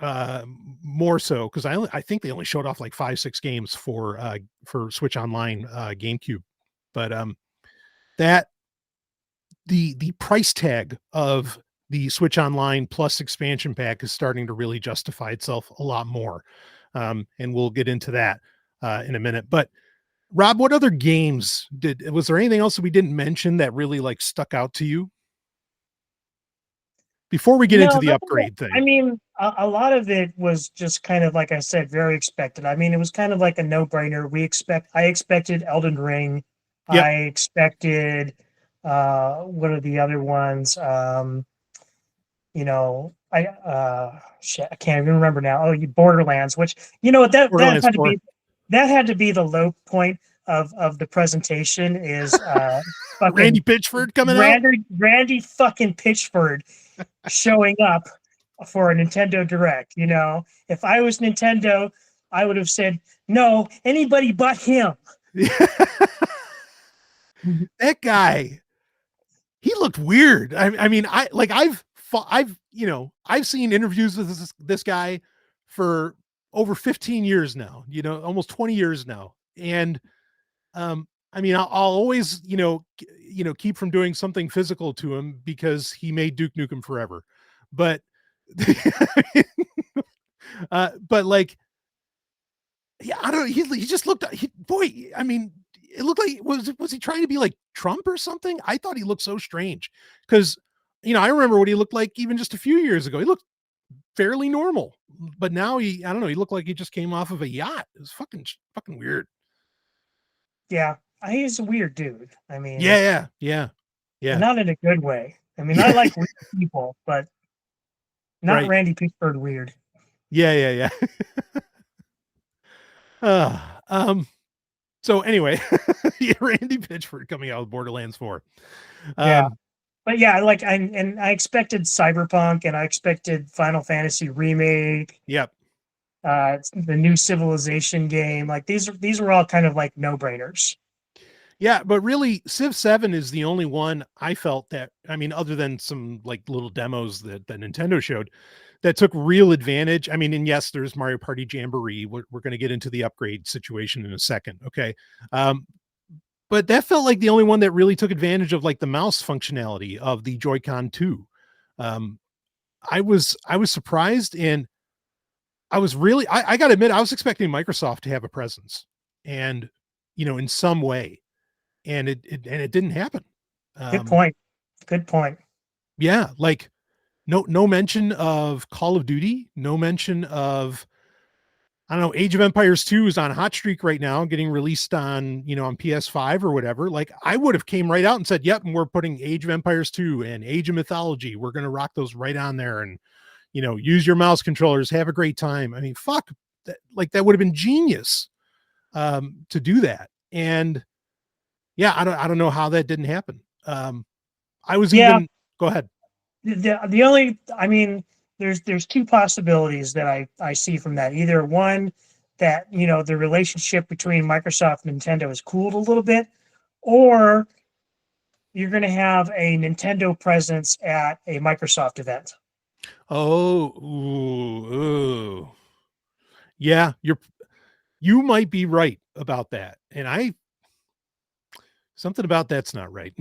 [SPEAKER 3] more so, because I think they only showed off like 5-6 games for Switch Online GameCube. But that the price tag of the Switch Online Plus expansion pack is starting to really justify itself a lot more. And we'll get into that in a minute. But Rob, what other games was there anything else that we didn't mention that really like stuck out to you before we get into
[SPEAKER 4] No,
[SPEAKER 3] the upgrade
[SPEAKER 4] I
[SPEAKER 3] thing?
[SPEAKER 4] mean, a lot of it was just kind of like I said, very expected. I mean, it was kind of like a no-brainer. I expected Elden Ring.
[SPEAKER 3] Yep.
[SPEAKER 4] I expected what are the other ones? I can't even remember now. Oh, Borderlands, which that
[SPEAKER 3] Borderlands
[SPEAKER 4] had to
[SPEAKER 3] 4.
[SPEAKER 4] be the low point of the presentation is
[SPEAKER 3] Randy
[SPEAKER 4] fucking
[SPEAKER 3] Pitchford coming out.
[SPEAKER 4] Randy fucking Pitchford showing up for a Nintendo Direct. If I was Nintendo, I would have said no, anybody but him.
[SPEAKER 3] That guy, he looked weird. I mean, I've seen interviews with this guy for over 15 years now, almost 20 years now. And I mean, I'll always, keep from doing something physical to him because he made Duke Nukem Forever. But but like, yeah, I don't know. He just looked, boy, I mean, it looked like, was he trying to be like Trump or something? I thought he looked so strange because, I remember what he looked like even just a few years ago. He looked fairly normal, but now I don't know, he looked like he just came off of a yacht. It was fucking weird.
[SPEAKER 4] Yeah, he's a weird dude. I mean,
[SPEAKER 3] Yeah.
[SPEAKER 4] not in a good way. I mean, I
[SPEAKER 3] Yeah.
[SPEAKER 4] like weird people, but not
[SPEAKER 3] Right.
[SPEAKER 4] Randy Pitchford weird.
[SPEAKER 3] Yeah. uh, um, so anyway, yeah, Randy Pitchford coming out with Borderlands 4.
[SPEAKER 4] Yeah.
[SPEAKER 3] Um,
[SPEAKER 4] But yeah, like I expected Cyberpunk and I expected Final Fantasy remake,
[SPEAKER 3] yep.
[SPEAKER 4] the new Civilization game. Like these were all kind of like no-brainers.
[SPEAKER 3] Yeah, but really, Civ 7 is the only one I felt that, I mean, other than some like little demos that Nintendo showed, that took real advantage. I mean, and yes, there's Mario Party Jamboree. We're going to get into the upgrade situation in a second. Okay. Um, but that felt like the only one that really took advantage of like the mouse functionality of the Joy-Con 2. Um, I was surprised, and I was really, I got to admit, I was expecting Microsoft to have a presence and, in some way, and it didn't happen.
[SPEAKER 4] Good
[SPEAKER 3] Um,
[SPEAKER 4] point. Good point.
[SPEAKER 3] yeah, like no mention of Call of Duty, no mention of, I don't know, Age of Empires 2 is on hot streak right now, getting released on, on PS5 or whatever. Like I would have came right out and said, yep, and we're putting Age of Empires 2 and Age of Mythology. We're going to rock those right on there, and, use your mouse controllers, have a great time. I mean, fuck that. Like that would have been genius to do that. And yeah, I don't know how that didn't happen. I was
[SPEAKER 4] Yeah,
[SPEAKER 3] even, go ahead.
[SPEAKER 4] the only I mean, there's two possibilities that I see from that. Either one, that the relationship between Microsoft and Nintendo has cooled a little bit, or you're going to have a Nintendo presence at a Microsoft event.
[SPEAKER 3] Oh, ooh. Yeah, you might be right about that. And Something about that's not right.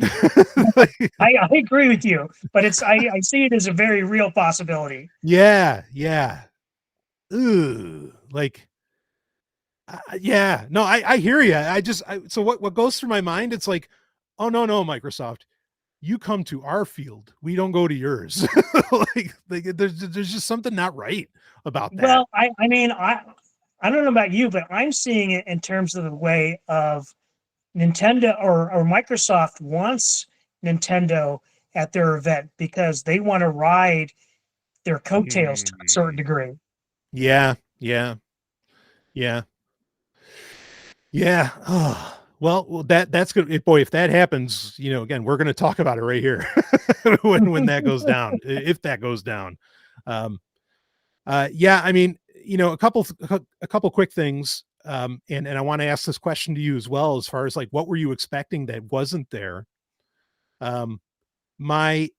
[SPEAKER 4] I agree with you, but I see it as a very real possibility.
[SPEAKER 3] Yeah, yeah. Ooh, like, yeah. No, I hear you. So what goes through my mind? It's like, oh no, Microsoft, you come to our field, we don't go to yours. like there's just something not right about that.
[SPEAKER 4] Well, I mean, I don't know about you, but I'm seeing it in terms of the way of Nintendo or Microsoft wants Nintendo at their event because they want to ride their coattails to a certain
[SPEAKER 3] Mm.
[SPEAKER 4] degree.
[SPEAKER 3] Yeah, yeah, yeah, yeah. Oh, well, that's good. Boy, if that happens, again, we're going to talk about it right here when that goes down, if that goes down. Um, yeah, I mean, a couple quick things. And I want to ask this question to you as well, as far as like, what were you expecting that wasn't there? Um, my,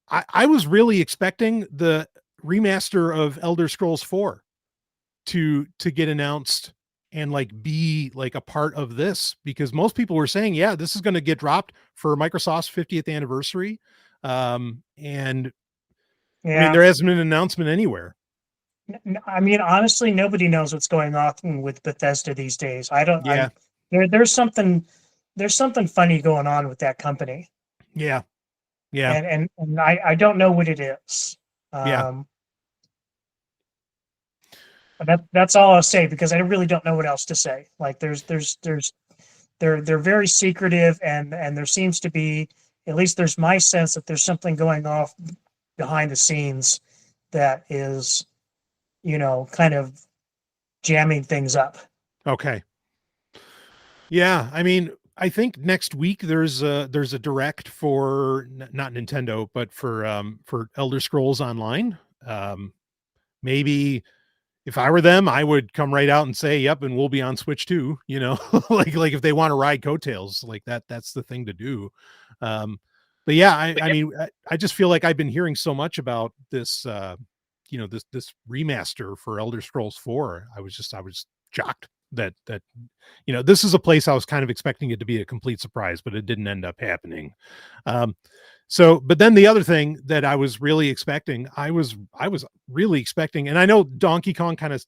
[SPEAKER 3] I was really expecting the remaster of Elder Scrolls 4 to get announced and like be like a part of this, because most people were saying, yeah, this is going to get dropped for Microsoft's 50th anniversary. And I mean,
[SPEAKER 4] Yeah.
[SPEAKER 3] there hasn't been an announcement anywhere.
[SPEAKER 4] I mean, honestly, nobody knows what's going on with Bethesda these days. I don't,
[SPEAKER 3] Yeah.
[SPEAKER 4] there's something funny going on with that company.
[SPEAKER 3] Yeah. Yeah.
[SPEAKER 4] And I don't know what it is.
[SPEAKER 3] Yeah.
[SPEAKER 4] Um, but that's all I'll say because I really don't know what else to say. Like they're very secretive and there seems to be, at least there's my sense that there's something going off behind the scenes that is, kind of jamming things up.
[SPEAKER 3] Okay. Yeah. I mean, I think next week there's a direct for not Nintendo, but for Elder Scrolls Online. Maybe if I were them, I would come right out and say, "Yep," and we'll be on Switch too. Like if they want to ride coattails, like that's the thing to do. But yeah, I mean, I just feel like I've been hearing so much about this, this remaster for Elder Scrolls 4. I was shocked that this is a place I was kind of expecting it to be a complete surprise, but it didn't end up happening. Um, but then the other thing that I was really expecting, I was really expecting, and I know Donkey Kong kind of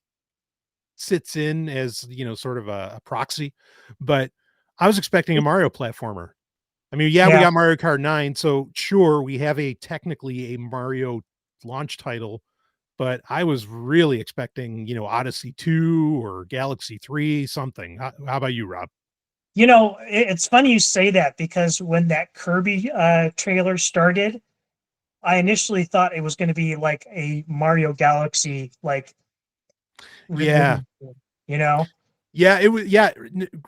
[SPEAKER 3] sits in as, sort of a proxy, but I was expecting a Mario platformer. I mean, yeah, we
[SPEAKER 4] Yeah.
[SPEAKER 3] got Mario Kart 9, so sure, we have technically a Mario launch title, but I was really expecting, Odyssey 2 or Galaxy 3, something. How about you, Rob?
[SPEAKER 4] It's funny you say that because when that Kirby trailer started, I initially thought it was going to be like a Mario Galaxy like
[SPEAKER 3] Yeah.
[SPEAKER 4] reunion, you know?
[SPEAKER 3] Yeah, it was. Yeah,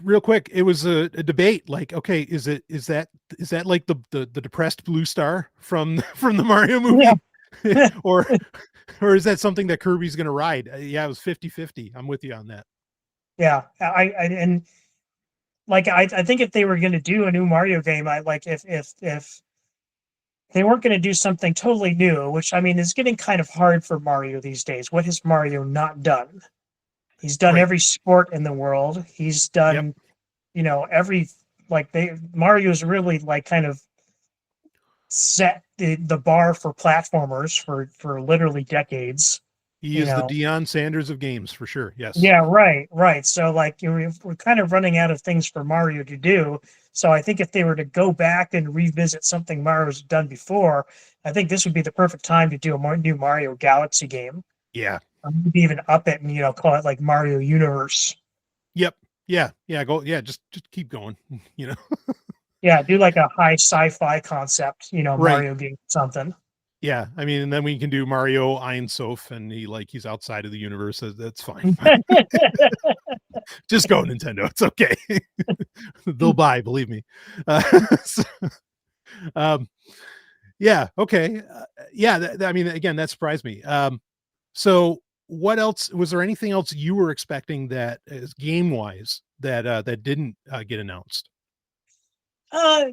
[SPEAKER 3] real quick, it was a debate. Like, okay, is that like the depressed blue star from from the Mario
[SPEAKER 4] Yeah.
[SPEAKER 3] movie, or or is that something that Kirby's gonna ride? Yeah, it was 50-50. I'm with you on that.
[SPEAKER 4] Yeah. And like I think if they were going to do a new Mario game, I like if they weren't going to do something totally new, which I mean is getting kind of hard for Mario these days. What has Mario not done? He's done
[SPEAKER 3] Right.
[SPEAKER 4] every sport in the world. He's
[SPEAKER 3] Yep.
[SPEAKER 4] done, every like Mario's really like kind of set the bar for platformers for literally decades.
[SPEAKER 3] He
[SPEAKER 4] You
[SPEAKER 3] is the
[SPEAKER 4] know,
[SPEAKER 3] Deion Sanders of games for sure. Yes.
[SPEAKER 4] yeah, right. So like we're kind of running out of things for Mario to do. So I think if they were to go back and revisit something Mario's done before, I think this would be the perfect time to do a more new Mario Galaxy game.
[SPEAKER 3] Yeah.
[SPEAKER 4] Maybe even up it and call it like Mario Universe.
[SPEAKER 3] Yep. Yeah. Yeah. Go. Yeah. Just keep going. You know.
[SPEAKER 4] Yeah, do like a high sci-fi concept,
[SPEAKER 3] Right.
[SPEAKER 4] Mario game something.
[SPEAKER 3] Yeah. I mean, and then we can do Mario Ein Sof, and he's outside of the universe. That's fine. Just go, Nintendo. It's okay. They'll buy, believe me. So, um, yeah. Okay. Yeah. I mean, again, that surprised me. So what else was there? Anything else you were expecting that is game wise that didn't get announced?
[SPEAKER 4] Uh,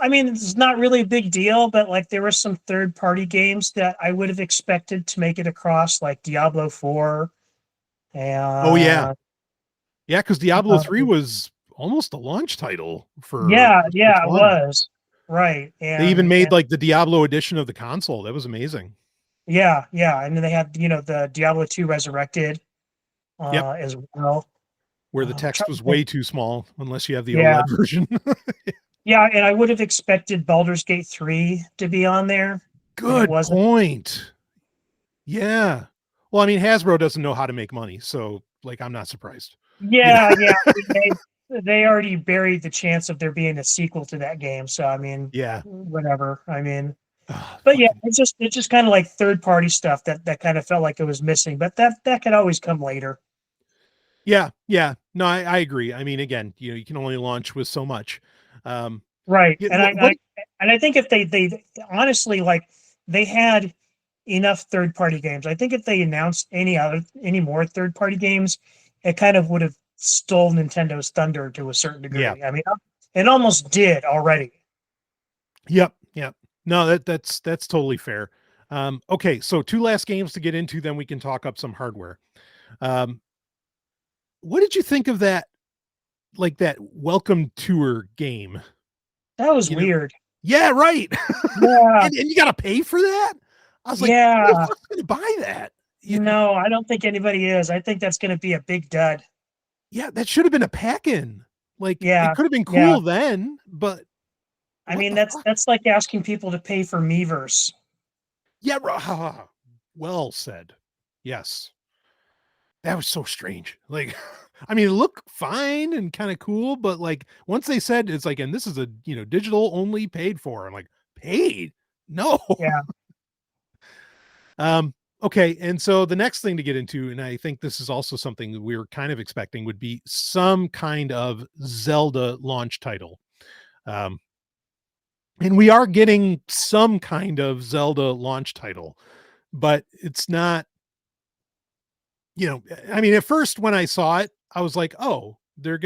[SPEAKER 4] I mean, it's not really a big deal, but like there were some third-party games that I would have expected to make it across, like Diablo 4
[SPEAKER 3] Oh yeah,
[SPEAKER 4] and
[SPEAKER 3] yeah. Because Diablo 3 was almost a launch title for
[SPEAKER 4] Yeah,
[SPEAKER 3] Xbox
[SPEAKER 4] yeah, it
[SPEAKER 3] One.
[SPEAKER 4] was. Right.
[SPEAKER 3] They even
[SPEAKER 4] And
[SPEAKER 3] made like the Diablo edition of the console. That was amazing.
[SPEAKER 4] yeah, yeah. And then they had, the Diablo 2 Resurrected
[SPEAKER 3] Yep.
[SPEAKER 4] as well.
[SPEAKER 3] Where the
[SPEAKER 4] I'm
[SPEAKER 3] text
[SPEAKER 4] trying to
[SPEAKER 3] was
[SPEAKER 4] think.
[SPEAKER 3] way too small, unless you have the
[SPEAKER 4] Yeah.
[SPEAKER 3] OLED version.
[SPEAKER 4] Yeah, and I would have expected Baldur's Gate 3 to be on there, and it
[SPEAKER 3] Good
[SPEAKER 4] wasn't.
[SPEAKER 3] point. Yeah. Well, I mean, Hasbro doesn't know how to make money, so like, I'm not surprised. You know?
[SPEAKER 4] Yeah, yeah. I mean, they already buried the chance of there being a sequel to that game. So I mean,
[SPEAKER 3] Yeah.
[SPEAKER 4] whatever. I mean, but yeah,
[SPEAKER 3] Fucking
[SPEAKER 4] it's just kind of like third party stuff that kind of felt like it was missing. But that could always come later.
[SPEAKER 3] yeah, yeah. No, I agree. I mean, again, you can only launch with so much. Um,
[SPEAKER 4] Right.
[SPEAKER 3] yeah,
[SPEAKER 4] And I think if they honestly, like, they had enough third party games. I think if they announced any more third party games, it kind of would have stole Nintendo's thunder to a certain
[SPEAKER 3] yeah,
[SPEAKER 4] degree. I mean, it almost did already.
[SPEAKER 3] yep, yep. No, that's totally fair. Okay, so two last games to get into, then we can talk up some hardware. Um, what did you think of that? Like that welcome tour game?
[SPEAKER 4] That was
[SPEAKER 3] You know,
[SPEAKER 4] weird.
[SPEAKER 3] yeah, right.
[SPEAKER 4] Yeah.
[SPEAKER 3] And you got to pay for that. I was like, who the
[SPEAKER 4] Yeah.
[SPEAKER 3] fuck's gonna buy that?
[SPEAKER 4] No, I don't think anybody is. I think that's going to be a big dud.
[SPEAKER 3] Yeah, that should have been a pack-in. Like, it
[SPEAKER 4] Yeah.
[SPEAKER 3] could have been
[SPEAKER 4] Yeah.
[SPEAKER 3] cool then, but
[SPEAKER 4] I
[SPEAKER 3] what
[SPEAKER 4] mean,
[SPEAKER 3] the
[SPEAKER 4] that's
[SPEAKER 3] fuck?
[SPEAKER 4] that's like asking people to pay for Miiverse.
[SPEAKER 3] Yeah, well said. Yes. That was so strange. Like, I mean, it looked fine and kind of cool, but like once they said it's like, and this is a digital only paid for, I'm like, paid? No.
[SPEAKER 4] Yeah.
[SPEAKER 3] Okay, and so the next thing to get into, and I think this is also something that we were kind of expecting, would be some kind of Zelda launch title. Um, and we are getting some kind of Zelda launch title, but it's not, I mean, at first when I saw it, I was like, oh, they're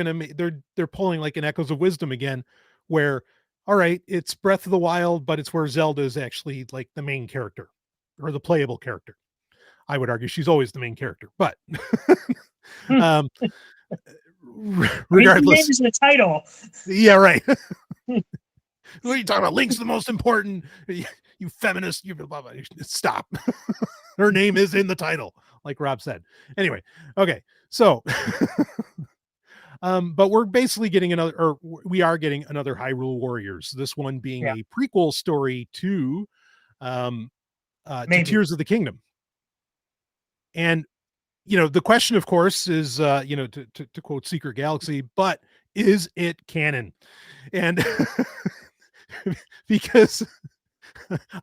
[SPEAKER 3] pulling like an Echoes of Wisdom again, where, all right, it's Breath of the Wild, but it's where Zelda is actually like the main character or the playable character. I would argue she's always the main character, but
[SPEAKER 4] Hmm.
[SPEAKER 3] um,
[SPEAKER 4] I mean, her name
[SPEAKER 3] regardless,
[SPEAKER 4] is in the title.
[SPEAKER 3] yeah, right. What are you talking about? Link's the most important. You feminist. You blah, blah, blah. Stop. Her name is in the title, like Rob said. Anyway, okay. So, but we're basically getting we are getting another Hyrule Warriors. This one being
[SPEAKER 4] Yeah,
[SPEAKER 3] a prequel story um, to
[SPEAKER 4] maybe.
[SPEAKER 3] Tears of the Kingdom. And the question, of course, is to quote Secret Galaxy, but is it canon? And because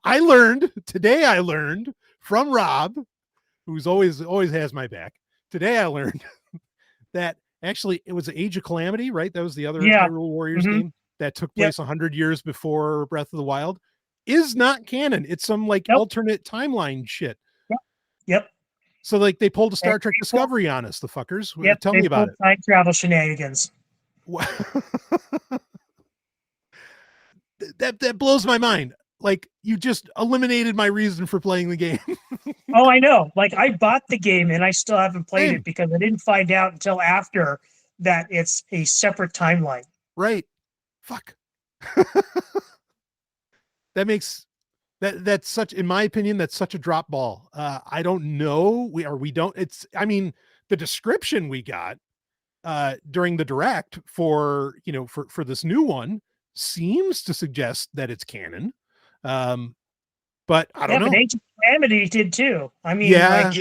[SPEAKER 3] I learned from Rob, who's always has my back. Today I learned that actually it was Age of Calamity, right? That was the other
[SPEAKER 4] Yeah.
[SPEAKER 3] Hyrule Warriors
[SPEAKER 4] Hmm.
[SPEAKER 3] game that took
[SPEAKER 4] Yep.
[SPEAKER 3] place 100 years before Breath of the Wild. Is not canon. It's some like
[SPEAKER 4] Nope.
[SPEAKER 3] alternate timeline shit.
[SPEAKER 4] Yep. Yep.
[SPEAKER 3] So like they pulled a
[SPEAKER 4] And
[SPEAKER 3] Star Trek
[SPEAKER 4] they pulled,
[SPEAKER 3] Discovery on us, the fuckers.
[SPEAKER 4] yep,
[SPEAKER 3] Tell
[SPEAKER 4] they
[SPEAKER 3] me about
[SPEAKER 4] pulled
[SPEAKER 3] it.
[SPEAKER 4] time travel shenanigans.
[SPEAKER 3] That blows my mind. Like you just eliminated my reason for playing the game.
[SPEAKER 4] Oh, I know. Like, I bought the game and I still haven't played it
[SPEAKER 3] Same.
[SPEAKER 4] because I didn't find out until after that it's a separate timeline.
[SPEAKER 3] Right. Fuck. That makes that's such, in my opinion, that's such a drop ball. I don't know. We don't, it's, I mean, the description we got during the direct for for this new one seems to suggest that it's canon. But I don't
[SPEAKER 4] Yeah, but
[SPEAKER 3] know.
[SPEAKER 4] Age of Calamity did too. I mean,
[SPEAKER 3] Yeah.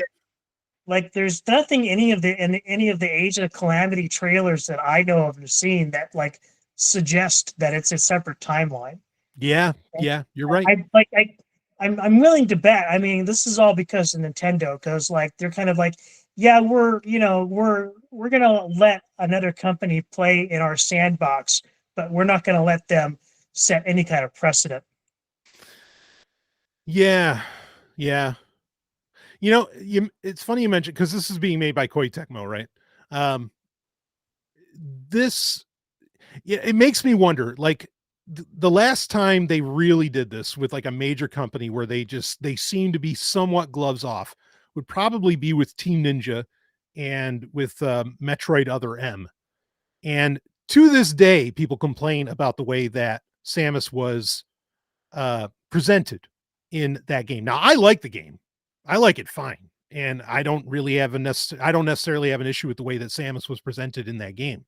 [SPEAKER 4] like there's nothing any of the Age of Calamity trailers that I know of or seen that like suggest that it's a separate timeline.
[SPEAKER 3] Yeah. Yeah. You're right.
[SPEAKER 4] I'm willing to bet. I mean, this is all because of Nintendo, because like they're kind of like, yeah, we're gonna let another company play in our sandbox, but we're not gonna let them set any kind of precedent.
[SPEAKER 3] Yeah. Yeah. It's funny you mentioned, because this is being made by Koei Tecmo, right? Um, this, yeah, it makes me wonder, like the last time they really did this with like a major company where they seem to be somewhat gloves off would probably be with Team Ninja and with Metroid Other M. And to this day, people complain about the way that Samus was presented in that game. Now, I like the game. I like it fine. And I don't really have I don't necessarily have an issue with the way that Samus was presented in that game.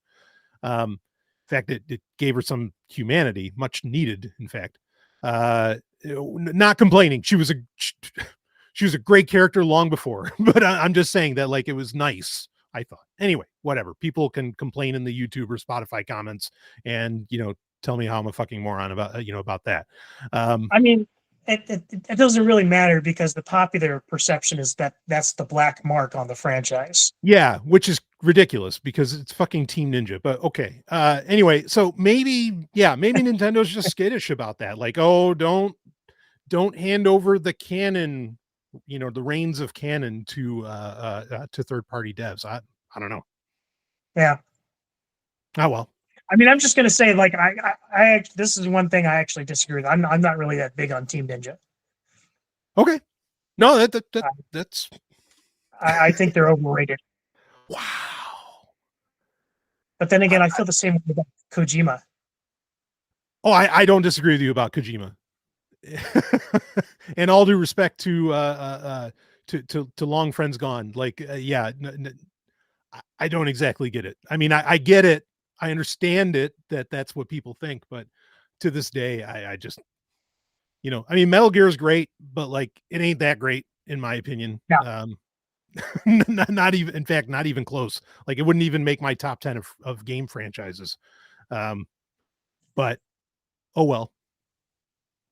[SPEAKER 3] In fact, it gave her some humanity, much needed, in fact. Not complaining. She was a great character long before, but I'm just saying that like it was nice, I thought. Anyway, whatever. People can complain in the YouTube or Spotify comments and, tell me how I'm a fucking moron about, about that.
[SPEAKER 4] I mean, it doesn't really matter because the popular perception is that that's the black mark on the franchise.
[SPEAKER 3] Yeah, which is ridiculous because it's fucking Team Ninja. But okay. Anyway, so maybe Nintendo's just skittish about that. Like, oh, don't hand over the canon, the reins of canon to third-party devs. I don't know.
[SPEAKER 4] Yeah.
[SPEAKER 3] Oh well.
[SPEAKER 4] I mean, I'm just gonna say, like, I this is one thing I actually disagree with. I'm not really that big on Team Ninja.
[SPEAKER 3] Okay. No, that's.
[SPEAKER 4] I think they're overrated.
[SPEAKER 3] Wow.
[SPEAKER 4] But then again, I feel the same way about Kojima.
[SPEAKER 3] Oh, I don't disagree with you about Kojima. And all due respect to long friends gone, like I don't exactly get it. I mean, I get it. I understand it that that's what people think, but to this day, I just, I mean, Metal Gear is great, but like it ain't that great in my opinion.
[SPEAKER 4] Yeah.
[SPEAKER 3] Not even, in fact, not even close. Like it wouldn't even make my top 10 of game franchises. But oh well,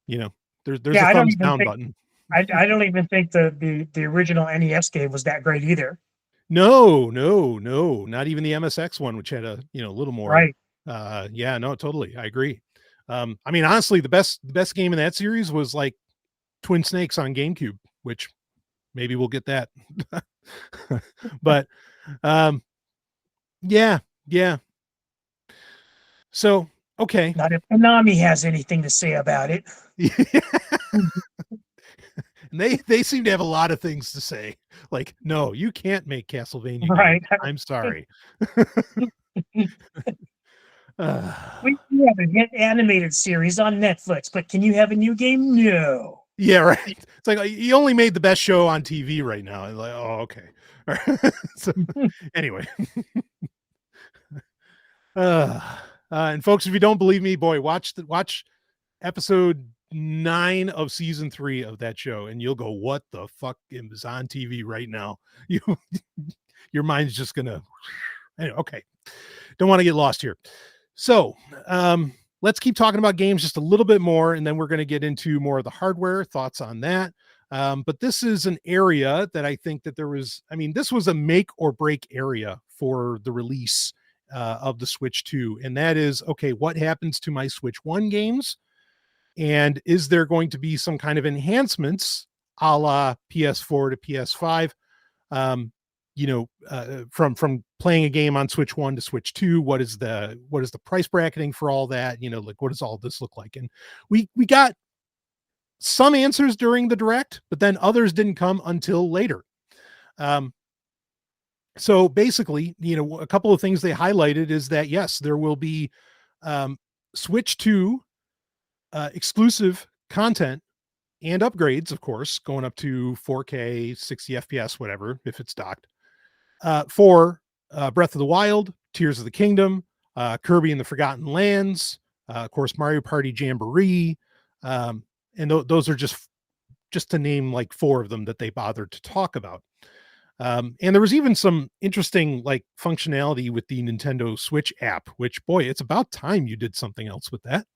[SPEAKER 3] there's a thumbs down button.
[SPEAKER 4] I don't even think the original NES game was that great either.
[SPEAKER 3] No, not even the MSX one, which had a little more.
[SPEAKER 4] Right.
[SPEAKER 3] Yeah, no, totally, I agree. I mean, honestly, the best game in that series was like Twin Snakes on GameCube, which maybe we'll get that. But yeah. So okay.
[SPEAKER 4] Not if Konami has anything to say about it.
[SPEAKER 3] And they seem to have a lot of things to say. Like, no, you can't make Castlevania.
[SPEAKER 4] Right.
[SPEAKER 3] I'm sorry.
[SPEAKER 4] We have a hit animated series on Netflix, but can you have a new game? No.
[SPEAKER 3] Yeah, right. It's like you only made the best show on TV right now. I'm like, oh, okay. So, anyway. And folks, if you don't believe me, boy, watch episode 9 of season 3 of that show, and you'll go, "What the fuck is on TV right now?" Your mind's just gonna. Anyway, okay. Don't want to get lost here. So, let's keep talking about games just a little bit more, and then we're going to get into more of the hardware thoughts on that. But this is an area that I think that this was a make or break area for the release of the Switch 2. And that is, okay, what happens to my Switch 1 games? And is there going to be some kind of enhancements a la PS4 to PS5? From playing a game on Switch 1 to Switch 2, what is the price bracketing for all that? Like what does all this look like? And we got some answers during the direct, but then others didn't come until later. So basically, a couple of things they highlighted is that yes, there will be Switch 2 exclusive content and upgrades, of course, going up to 4K, 60 FPS, whatever, if it's docked, for Breath of the Wild, Tears of the Kingdom, Kirby and the Forgotten Lands, of course, Mario Party Jamboree, and those are just to name like 4 of them that they bothered to talk about. And there was even some interesting like functionality with the Nintendo Switch app, which, boy, it's about time you did something else with that.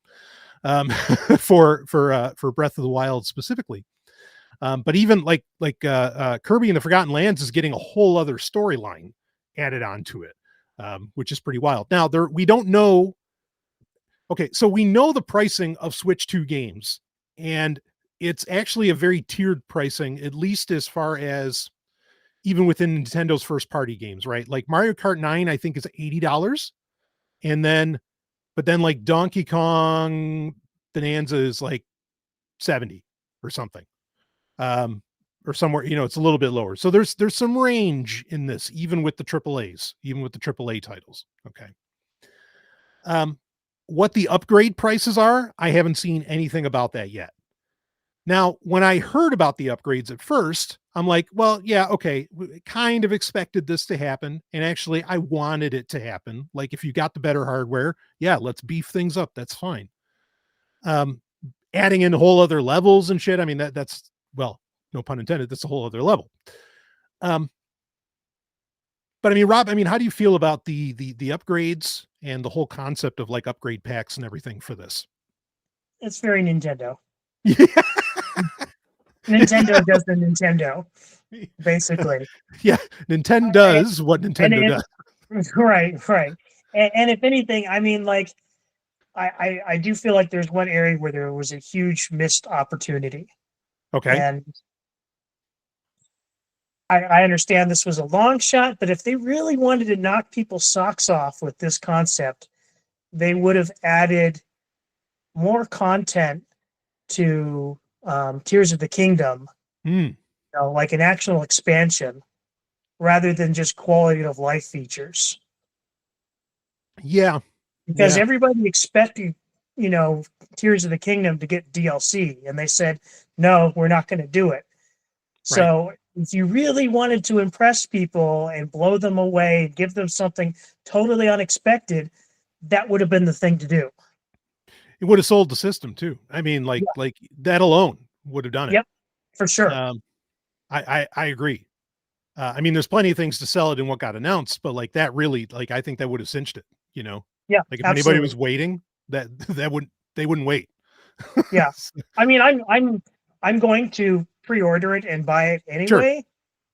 [SPEAKER 3] For Breath of the Wild specifically. But even like Kirby and the Forgotten Lands is getting a whole other storyline added onto it, which is pretty wild. Now we don't know. Okay, so we know the pricing of Switch 2 games, and it's actually a very tiered pricing, at least as far as even within Nintendo's first party games, right? Like Mario Kart 9, I think is $80. But then like Donkey Kong Bonanza is like 70 or something. Or somewhere, it's a little bit lower. So there's some range in this, even with the AAAs, even with the AAA titles. Okay. What the upgrade prices are, I haven't seen anything about that yet. Now, when I heard about the upgrades at first, I'm like, well, yeah, okay, kind of expected this to happen. And actually, I wanted it to happen. Like, if you got the better hardware, yeah, let's beef things up. That's fine. Adding in whole other levels and shit. I mean, that's, well, no pun intended, that's a whole other level. But I mean, Rob, I mean, how do you feel about the upgrades and the whole concept of like upgrade packs and everything for this?
[SPEAKER 4] It's very Nintendo.
[SPEAKER 3] Yeah.
[SPEAKER 4] Nintendo does the Nintendo, basically.
[SPEAKER 3] Yeah, Nintendo does what Nintendo does.
[SPEAKER 4] Right. And if anything, I mean, like, I do feel like there's one area where there was a huge missed opportunity.
[SPEAKER 3] Okay.
[SPEAKER 4] And I understand this was a long shot, but if they really wanted to knock people's socks off with this concept, they would have added more content to Tears of the Kingdom, you know, like an actual expansion, rather than just quality of life features.
[SPEAKER 3] Yeah.
[SPEAKER 4] Because everybody expected, you know, Tears of the Kingdom to get DLC, and they said, no, we're not going to do it. So if you really wanted to impress people and blow them away, give them something totally unexpected, that would have been the thing to do.
[SPEAKER 3] It would have sold the system too. I mean, like that alone would have done it.
[SPEAKER 4] Yep, for sure.
[SPEAKER 3] I agree. I mean, there's plenty of things to sell it in what got announced, but like that really, like, I think that would have cinched it, you know?
[SPEAKER 4] Yeah.
[SPEAKER 3] Like if anybody was waiting, they wouldn't wait.
[SPEAKER 4] Yeah. I mean, I'm going to pre-order it and buy it anyway,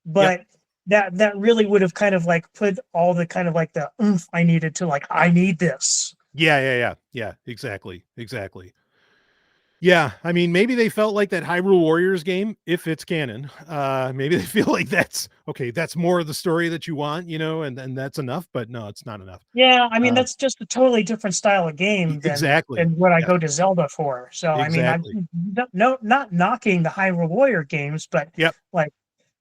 [SPEAKER 4] but that really would have kind of like put all the kind of like the oomph I needed to, like, I need this.
[SPEAKER 3] Yeah. Exactly. Yeah, I mean, maybe they felt like that Hyrule Warriors game, if it's canon, maybe they feel like that's okay. That's more of the story that you want, you know, and that's enough. But no, it's not enough.
[SPEAKER 4] Yeah, I mean, that's just a totally different style of game than what I go to Zelda for. So
[SPEAKER 3] exactly.
[SPEAKER 4] I mean, not knocking the Hyrule Warrior games, but like,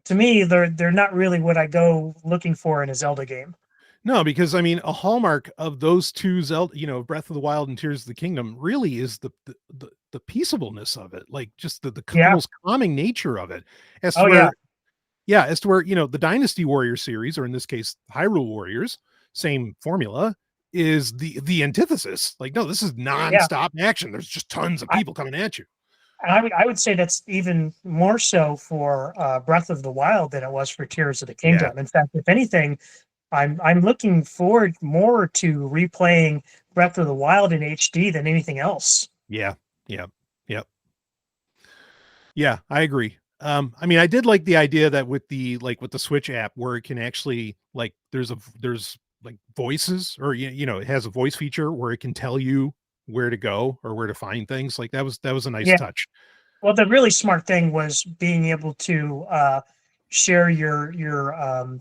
[SPEAKER 4] to me, they're not really what I go looking for in a Zelda game.
[SPEAKER 3] No, because I mean, a hallmark of those two Zelda, you know, Breath of the Wild and Tears of the Kingdom, really is the peaceableness of it, like just the most calming nature of it. As to where, you know, the Dynasty Warrior series, or in this case, Hyrule Warriors, same formula, is the antithesis. Like, no, this is nonstop action. There's just tons of people coming at you.
[SPEAKER 4] And I would say that's even more so for Breath of the Wild than it was for Tears of the Kingdom. Yeah. In fact, if anything, I'm looking forward more to replaying Breath of the Wild in HD than anything else.
[SPEAKER 3] Yeah, I agree. I mean, I did like the idea that with the Switch app, where it can actually, like, there's like voices, or you know, it has a voice feature where it can tell you where to go or where to find things. Like that was a nice touch.
[SPEAKER 4] Well, the really smart thing was being able to share your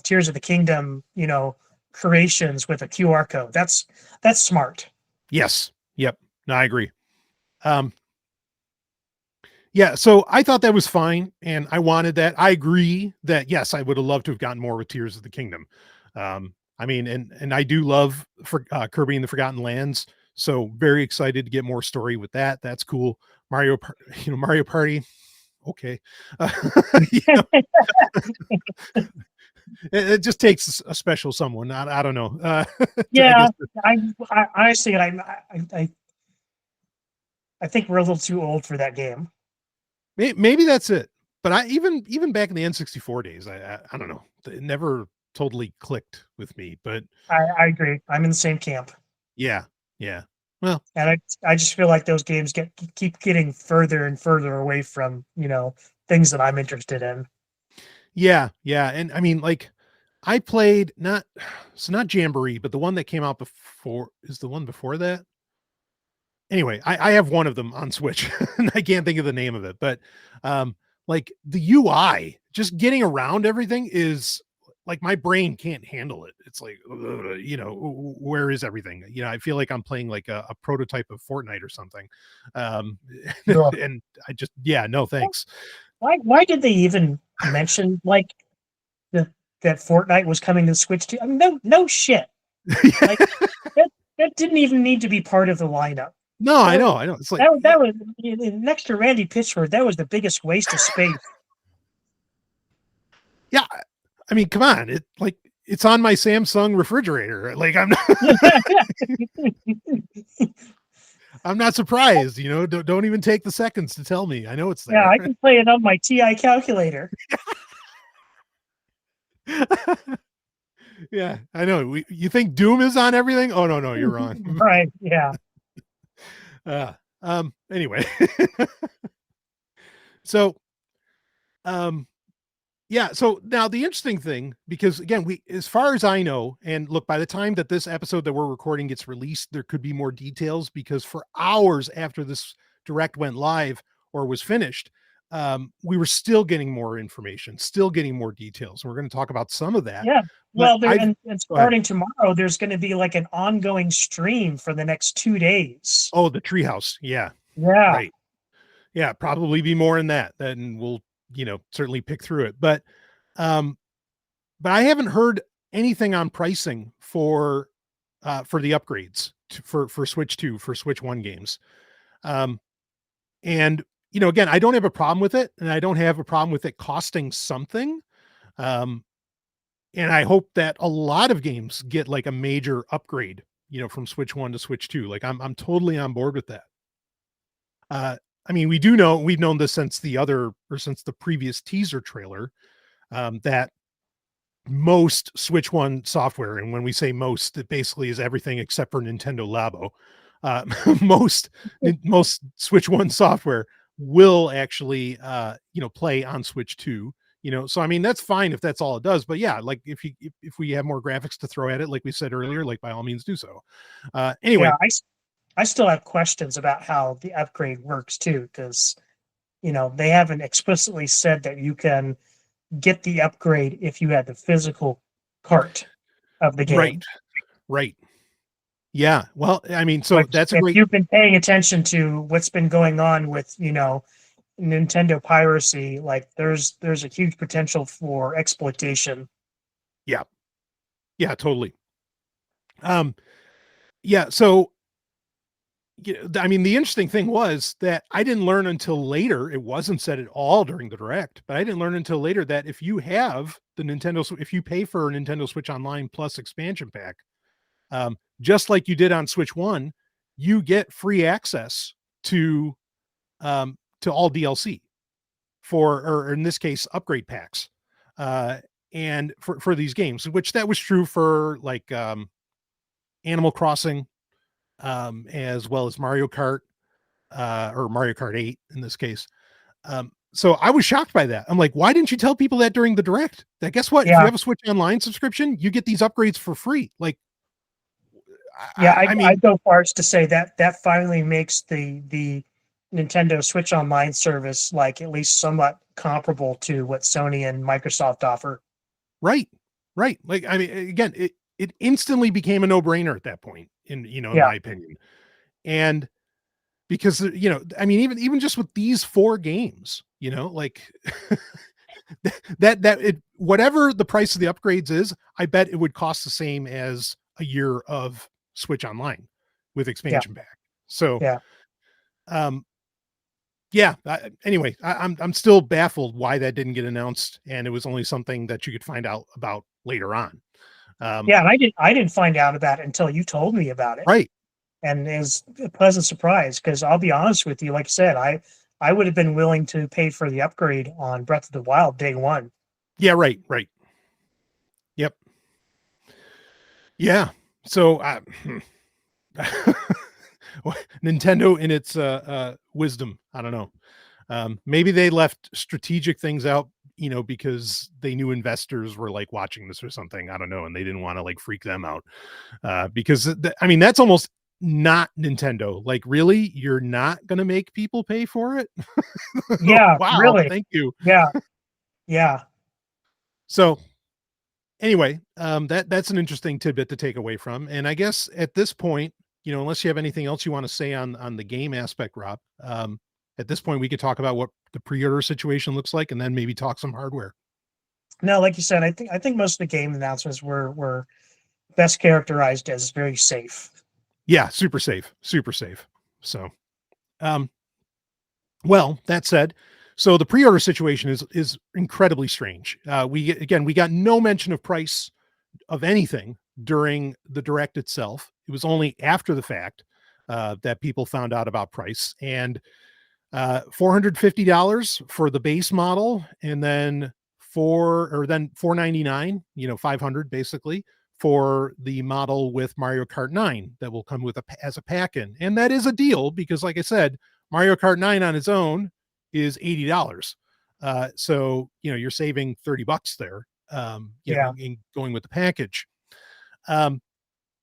[SPEAKER 4] Tears of the Kingdom, you know, creations with a QR code. That's smart.
[SPEAKER 3] Yes. Yep. No, I agree. Yeah, so I thought that was fine, and I wanted that. I agree that, yes, I would have loved to have gotten more with Tears of the Kingdom. I mean, and I do love Kirby and the Forgotten Lands, so very excited to get more story with that. That's cool. Mario Party. Okay. It just takes a special someone. I don't know.
[SPEAKER 4] I honestly, I think we're a little too old for that game.
[SPEAKER 3] Maybe that's it. But I even back in the N64 days, I don't know. It never totally clicked with me. But
[SPEAKER 4] I agree. I'm in the same camp.
[SPEAKER 3] Yeah. Well,
[SPEAKER 4] and I just feel like those games keep getting further and further away from, you know, things that I'm interested in.
[SPEAKER 3] Yeah, and I mean, like, I played not Jamboree, but the one that came out before is the one before that. Anyway, I have one of them on Switch, and I can't think of the name of it, but like the UI, just getting around everything is like my brain can't handle it. It's like, you know, where is everything? You know, I feel like I'm playing like a prototype of Fortnite or something. And I just, no, thanks.
[SPEAKER 4] Why did they even mention like that Fortnite was coming to Switch too? I mean, no shit. Like, that didn't even need to be part of the lineup.
[SPEAKER 3] No,
[SPEAKER 4] That was,
[SPEAKER 3] I know. It's like,
[SPEAKER 4] that was next to Randy Pitchford. That was the biggest waste of space.
[SPEAKER 3] yeah, I mean, come on. It's on my Samsung refrigerator. Like I'm not surprised, don't even take the seconds to tell me. I know it's
[SPEAKER 4] Yeah,
[SPEAKER 3] there.
[SPEAKER 4] I can play it on my TI calculator.
[SPEAKER 3] Yeah, I know. You think Doom is on everything? Oh no, you're wrong.
[SPEAKER 4] Right. Yeah.
[SPEAKER 3] Anyway. So yeah, so now the interesting thing, because again, as far as I know, and look, by the time that this episode that we're recording gets released, there could be more details, because for hours after this direct went live or was finished, we were still getting more information, still getting more details. We're going to talk about some of that.
[SPEAKER 4] Yeah.
[SPEAKER 3] But
[SPEAKER 4] Well, and starting tomorrow, there's going to be like an ongoing stream for the next 2 days.
[SPEAKER 3] Oh, the treehouse. Yeah.
[SPEAKER 4] Yeah.
[SPEAKER 3] Right. Yeah. Probably be more in that. Then we'll, certainly pick through it. But I haven't heard anything on pricing for the upgrades for Switch 2, for Switch 1 games. And, again, I don't have a problem with it, and I don't have a problem with it costing something. And I hope that a lot of games get like a major upgrade, from Switch 1 to Switch 2. Like I'm totally on board with that. I mean, we've known this since since the previous teaser trailer, that most Switch 1 software, and when we say most, it basically is everything except for Nintendo Labo. Most Switch 1 software will actually, play on Switch 2. So I mean, that's fine if that's all it does. But yeah, like if we have more graphics to throw at it, like we said earlier, like by all means do so. Anyway,
[SPEAKER 4] Yeah, I still have questions about how the upgrade works too, because they haven't explicitly said that you can get the upgrade if you had the physical cart of the game.
[SPEAKER 3] Right. Yeah. Well, I mean, so
[SPEAKER 4] But
[SPEAKER 3] that's a
[SPEAKER 4] if
[SPEAKER 3] great.
[SPEAKER 4] you've been paying attention to what's been going on with, Nintendo piracy, like there's a huge potential for exploitation.
[SPEAKER 3] Yeah. Yeah, totally. Yeah. So, I mean, the interesting thing was that I didn't learn until later. It wasn't said at all during the direct, but I didn't learn until later that if you have if you pay for a Nintendo Switch Online Plus expansion pack, just like you did on Switch 1, you get free access to all DLC or in this case, upgrade packs. And for these games, which that was true for like Animal Crossing, as well as Mario Kart, or Mario Kart 8 in this case. So I was shocked by that. I'm like, why didn't you tell people that during the direct? That guess what? If you
[SPEAKER 4] Yeah.
[SPEAKER 3] have a Switch Online subscription, you get these upgrades for free. Like,
[SPEAKER 4] Yeah,
[SPEAKER 3] I mean,
[SPEAKER 4] I go far as to say that finally makes the Nintendo Switch Online service like at least somewhat comparable to what Sony and Microsoft offer.
[SPEAKER 3] right. Like, I mean, again, it instantly became a no-brainer at that point, in
[SPEAKER 4] Yeah.
[SPEAKER 3] my opinion. And because, I mean, even just with these 4 games, like whatever the price of the upgrades is, I bet it would cost the same as a year of Switch Online with expansion pack. So,
[SPEAKER 4] Yeah.
[SPEAKER 3] Anyway, I'm still baffled why that didn't get announced, and it was only something that you could find out about later on.
[SPEAKER 4] Yeah, and I didn't find out about it until you told me about it.
[SPEAKER 3] Right.
[SPEAKER 4] And it was a pleasant surprise, because I'll be honest with you, like I said, I would have been willing to pay for the upgrade on Breath of the Wild day one.
[SPEAKER 3] Yeah, right. Yep. Yeah. So Nintendo in its wisdom, I don't know. Maybe they left strategic things out, because they knew investors were like watching this or something. I don't know, and they didn't want to like freak them out. Because I mean, that's almost not Nintendo. Like, really, you're not going to make people pay for it?
[SPEAKER 4] Yeah,
[SPEAKER 3] Wow,
[SPEAKER 4] really.
[SPEAKER 3] thank you.
[SPEAKER 4] Yeah.
[SPEAKER 3] So anyway, that's an interesting tidbit to take away from. And I guess at this point, unless you have anything else you want to say on the game aspect, Rob, at this point we could talk about what the pre-order situation looks like, and then maybe talk some hardware.
[SPEAKER 4] No, like you said, I think most of the game announcements were best characterized as very safe.
[SPEAKER 3] Yeah, super safe, super safe. So, um, well, that said, so the pre-order situation is incredibly strange. We got no mention of price of anything during the direct itself. It was only after the fact that people found out about price, and $450 for the base model, and then then 499, 500 basically for the model with Mario Kart 9 that will come with as a pack-in. And that is a deal because, like I said, Mario Kart 9 on its own is $80. So, you're saving $30 there,
[SPEAKER 4] Yeah.
[SPEAKER 3] in going with the package. Um,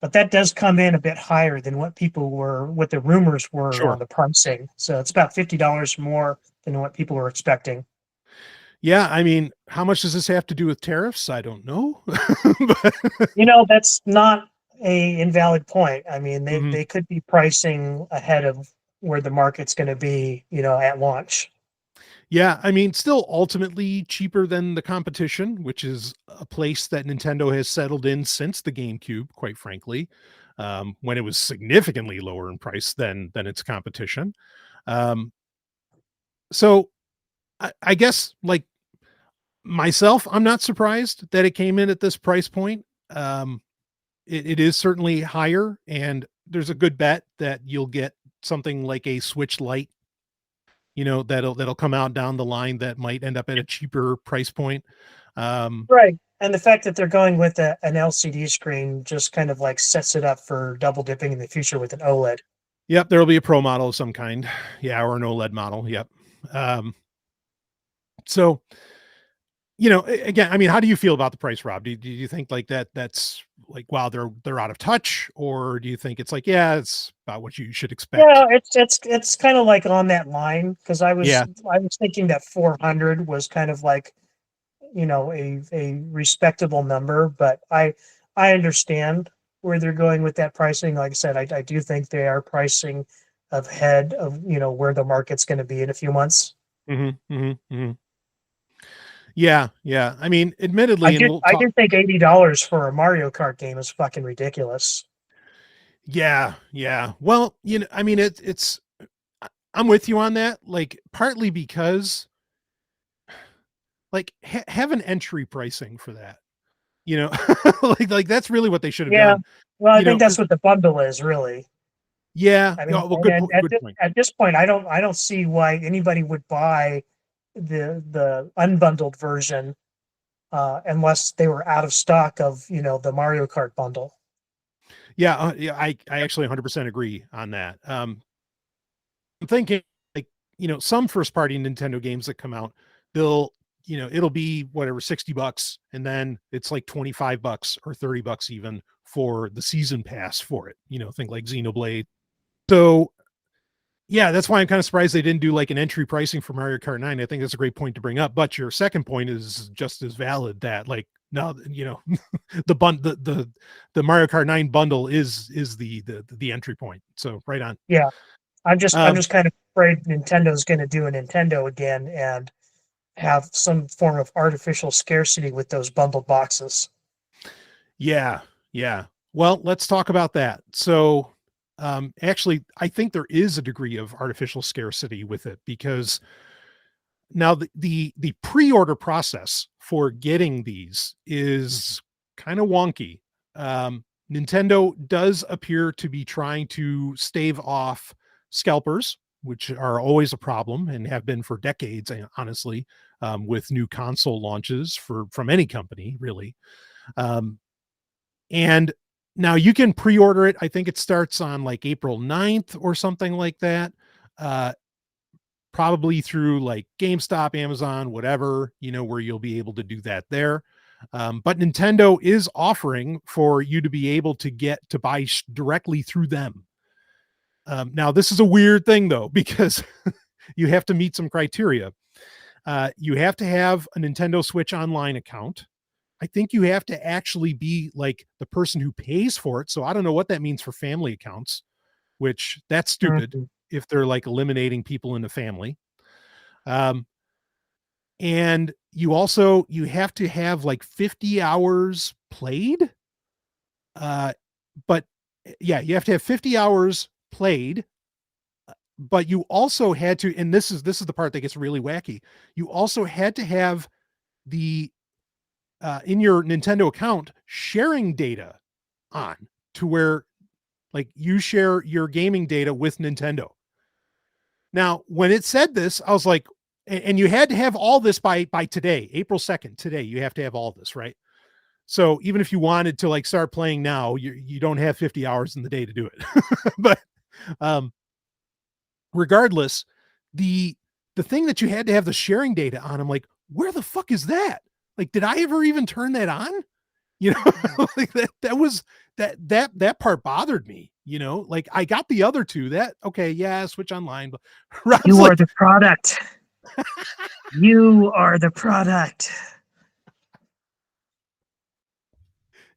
[SPEAKER 4] But that does come in a bit higher than what the rumors were on
[SPEAKER 3] sure.
[SPEAKER 4] the pricing. So it's about $50 more than what people were expecting.
[SPEAKER 3] Yeah, I mean, how much does this have to do with tariffs? I don't know. But,
[SPEAKER 4] That's not a invalid point. I mean,
[SPEAKER 3] mhm.
[SPEAKER 4] they could be pricing ahead of where the market's going to be, at launch.
[SPEAKER 3] Yeah, I mean, still ultimately cheaper than the competition, which is a place that Nintendo has settled in since the GameCube, quite frankly, when it was significantly lower in price than its competition. Um, so I guess, like myself, I'm not surprised that it came in at this price point. It is certainly higher, and there's a good bet that you'll get something like a Switch Lite, that'll come out down the line that might end up at a cheaper price point. Um,
[SPEAKER 4] Right. And the fact that they're going with an LCD screen just kind of like sets it up for double dipping in the future with an OLED.
[SPEAKER 3] yep, there'll be a pro model of some kind. Yeah, or an OLED model. Yep. Um, so, again, I mean, how do you feel about the price, Rob? Do you think like that's like, wow, they're out of touch, or do you think it's like, yeah, it's about what you should expect?
[SPEAKER 4] Yeah, it's kind of like on that line because
[SPEAKER 3] Yeah.
[SPEAKER 4] I was thinking that 400 was kind of like, a respectable number, but I understand where they're going with that pricing. Like I said, I do think they are pricing ahead of, where the market's going to be in a few months.
[SPEAKER 3] Hmm. Yeah. Yeah. I mean, admittedly, and we'll
[SPEAKER 4] I
[SPEAKER 3] talk.
[SPEAKER 4] do think $80 for a Mario Kart game is fucking ridiculous.
[SPEAKER 3] Yeah. Yeah. Well, I mean, I'm with you on that. Like, partly because, like, have an entry pricing for that. You know, like that's really what they should have
[SPEAKER 4] Yeah.
[SPEAKER 3] done.
[SPEAKER 4] Well, I think that's
[SPEAKER 3] Because
[SPEAKER 4] what the bundle is really.
[SPEAKER 3] yeah,
[SPEAKER 4] I mean,
[SPEAKER 3] yeah. Well,
[SPEAKER 4] and
[SPEAKER 3] good point.
[SPEAKER 4] at this point, I don't see why anybody would buy the unbundled version unless they were out of stock of the Mario Kart bundle.
[SPEAKER 3] Yeah, yeah. I actually 100% agree on that. I'm thinking like some first party Nintendo games that come out, they'll it'll be whatever $60, and then it's like $25 or $30 even for the season pass for it. Think like Xenoblade. So yeah, that's why I'm kind of surprised they didn't do like an entry pricing for Mario Kart 9. I think that's a great point to bring up. But your second point is just as valid, that like no, the Mario Kart 9 bundle is the entry point. So right on.
[SPEAKER 4] Yeah, I'm
[SPEAKER 3] Um,
[SPEAKER 4] just kind of afraid Nintendo's going to do a Nintendo again and have some form of artificial scarcity with those bundled boxes.
[SPEAKER 3] yeah, yeah. Well, let's talk about that. So actually, I think there is a degree of artificial scarcity with it, because now the pre-order process for getting these is kind of wonky. Nintendo does appear to be trying to stave off scalpers, which are always a problem and have been for decades, honestly, with new console launches from any company, really. Um, and now you can pre-order it. I think it starts on like April 9th or something like that. Uh, Probably through like GameStop, Amazon, whatever, where you'll be able to do that there. But Nintendo is offering for you to be able to get to buy directly through them. Now, this is a weird thing though, because you have to meet some criteria. You have to have a Nintendo Switch Online account. I think you have to actually be like the person who pays for it. So I don't know what that means for family accounts, which that's stupid
[SPEAKER 4] Mhm.
[SPEAKER 3] if they're like eliminating people in the family. Um, and you have to have like 50 hours played. But Yeah, you have to have 50 hours played, but you also had to, and this is the part that gets really wacky. You also had to have the in your Nintendo account sharing data on, to where like you share your gaming data with Nintendo. Now, when it said this, I was like, and you had to have all this by today, April 2nd, today, you have to have all this, right? So even if you wanted to like start playing now, you don't have 50 hours in the day to do it. But um, regardless, the thing that you had to have the sharing data on, I'm like, where the fuck is that? Like, did I ever even turn that on? You know, like that was that part bothered me, you know, like I got the other two that, okay, yeah, switch online, but Rob's
[SPEAKER 4] You are
[SPEAKER 3] like,
[SPEAKER 4] the product. You are the product.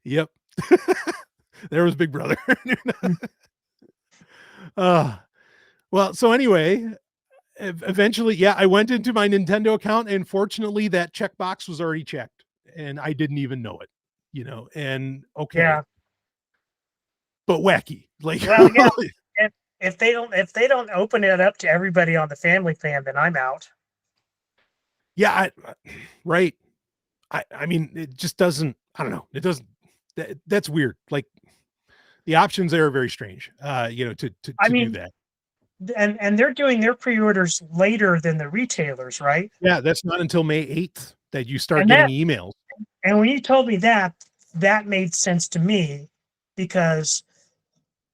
[SPEAKER 3] yep. There was Big Brother. uh well, so anyway, eventually, yeah, I went into my Nintendo account, and fortunately that checkbox was already checked and I didn't even know it, you know, and okay,
[SPEAKER 4] Yeah.
[SPEAKER 3] but wacky. Like,
[SPEAKER 4] Well, yeah. If they don't open it up to everybody on the family plan, then I'm out.
[SPEAKER 3] yeah, right. I mean, it just doesn't, I don't know. It doesn't, that's weird. Like the options there are very strange, you know,
[SPEAKER 4] I
[SPEAKER 3] to do
[SPEAKER 4] mean,
[SPEAKER 3] that.
[SPEAKER 4] and they're doing their pre-orders later than the retailers, right?
[SPEAKER 3] Yeah. That's not until May 8th that you start
[SPEAKER 4] And
[SPEAKER 3] getting
[SPEAKER 4] that
[SPEAKER 3] emails.
[SPEAKER 4] and when you told me that, that made sense to me because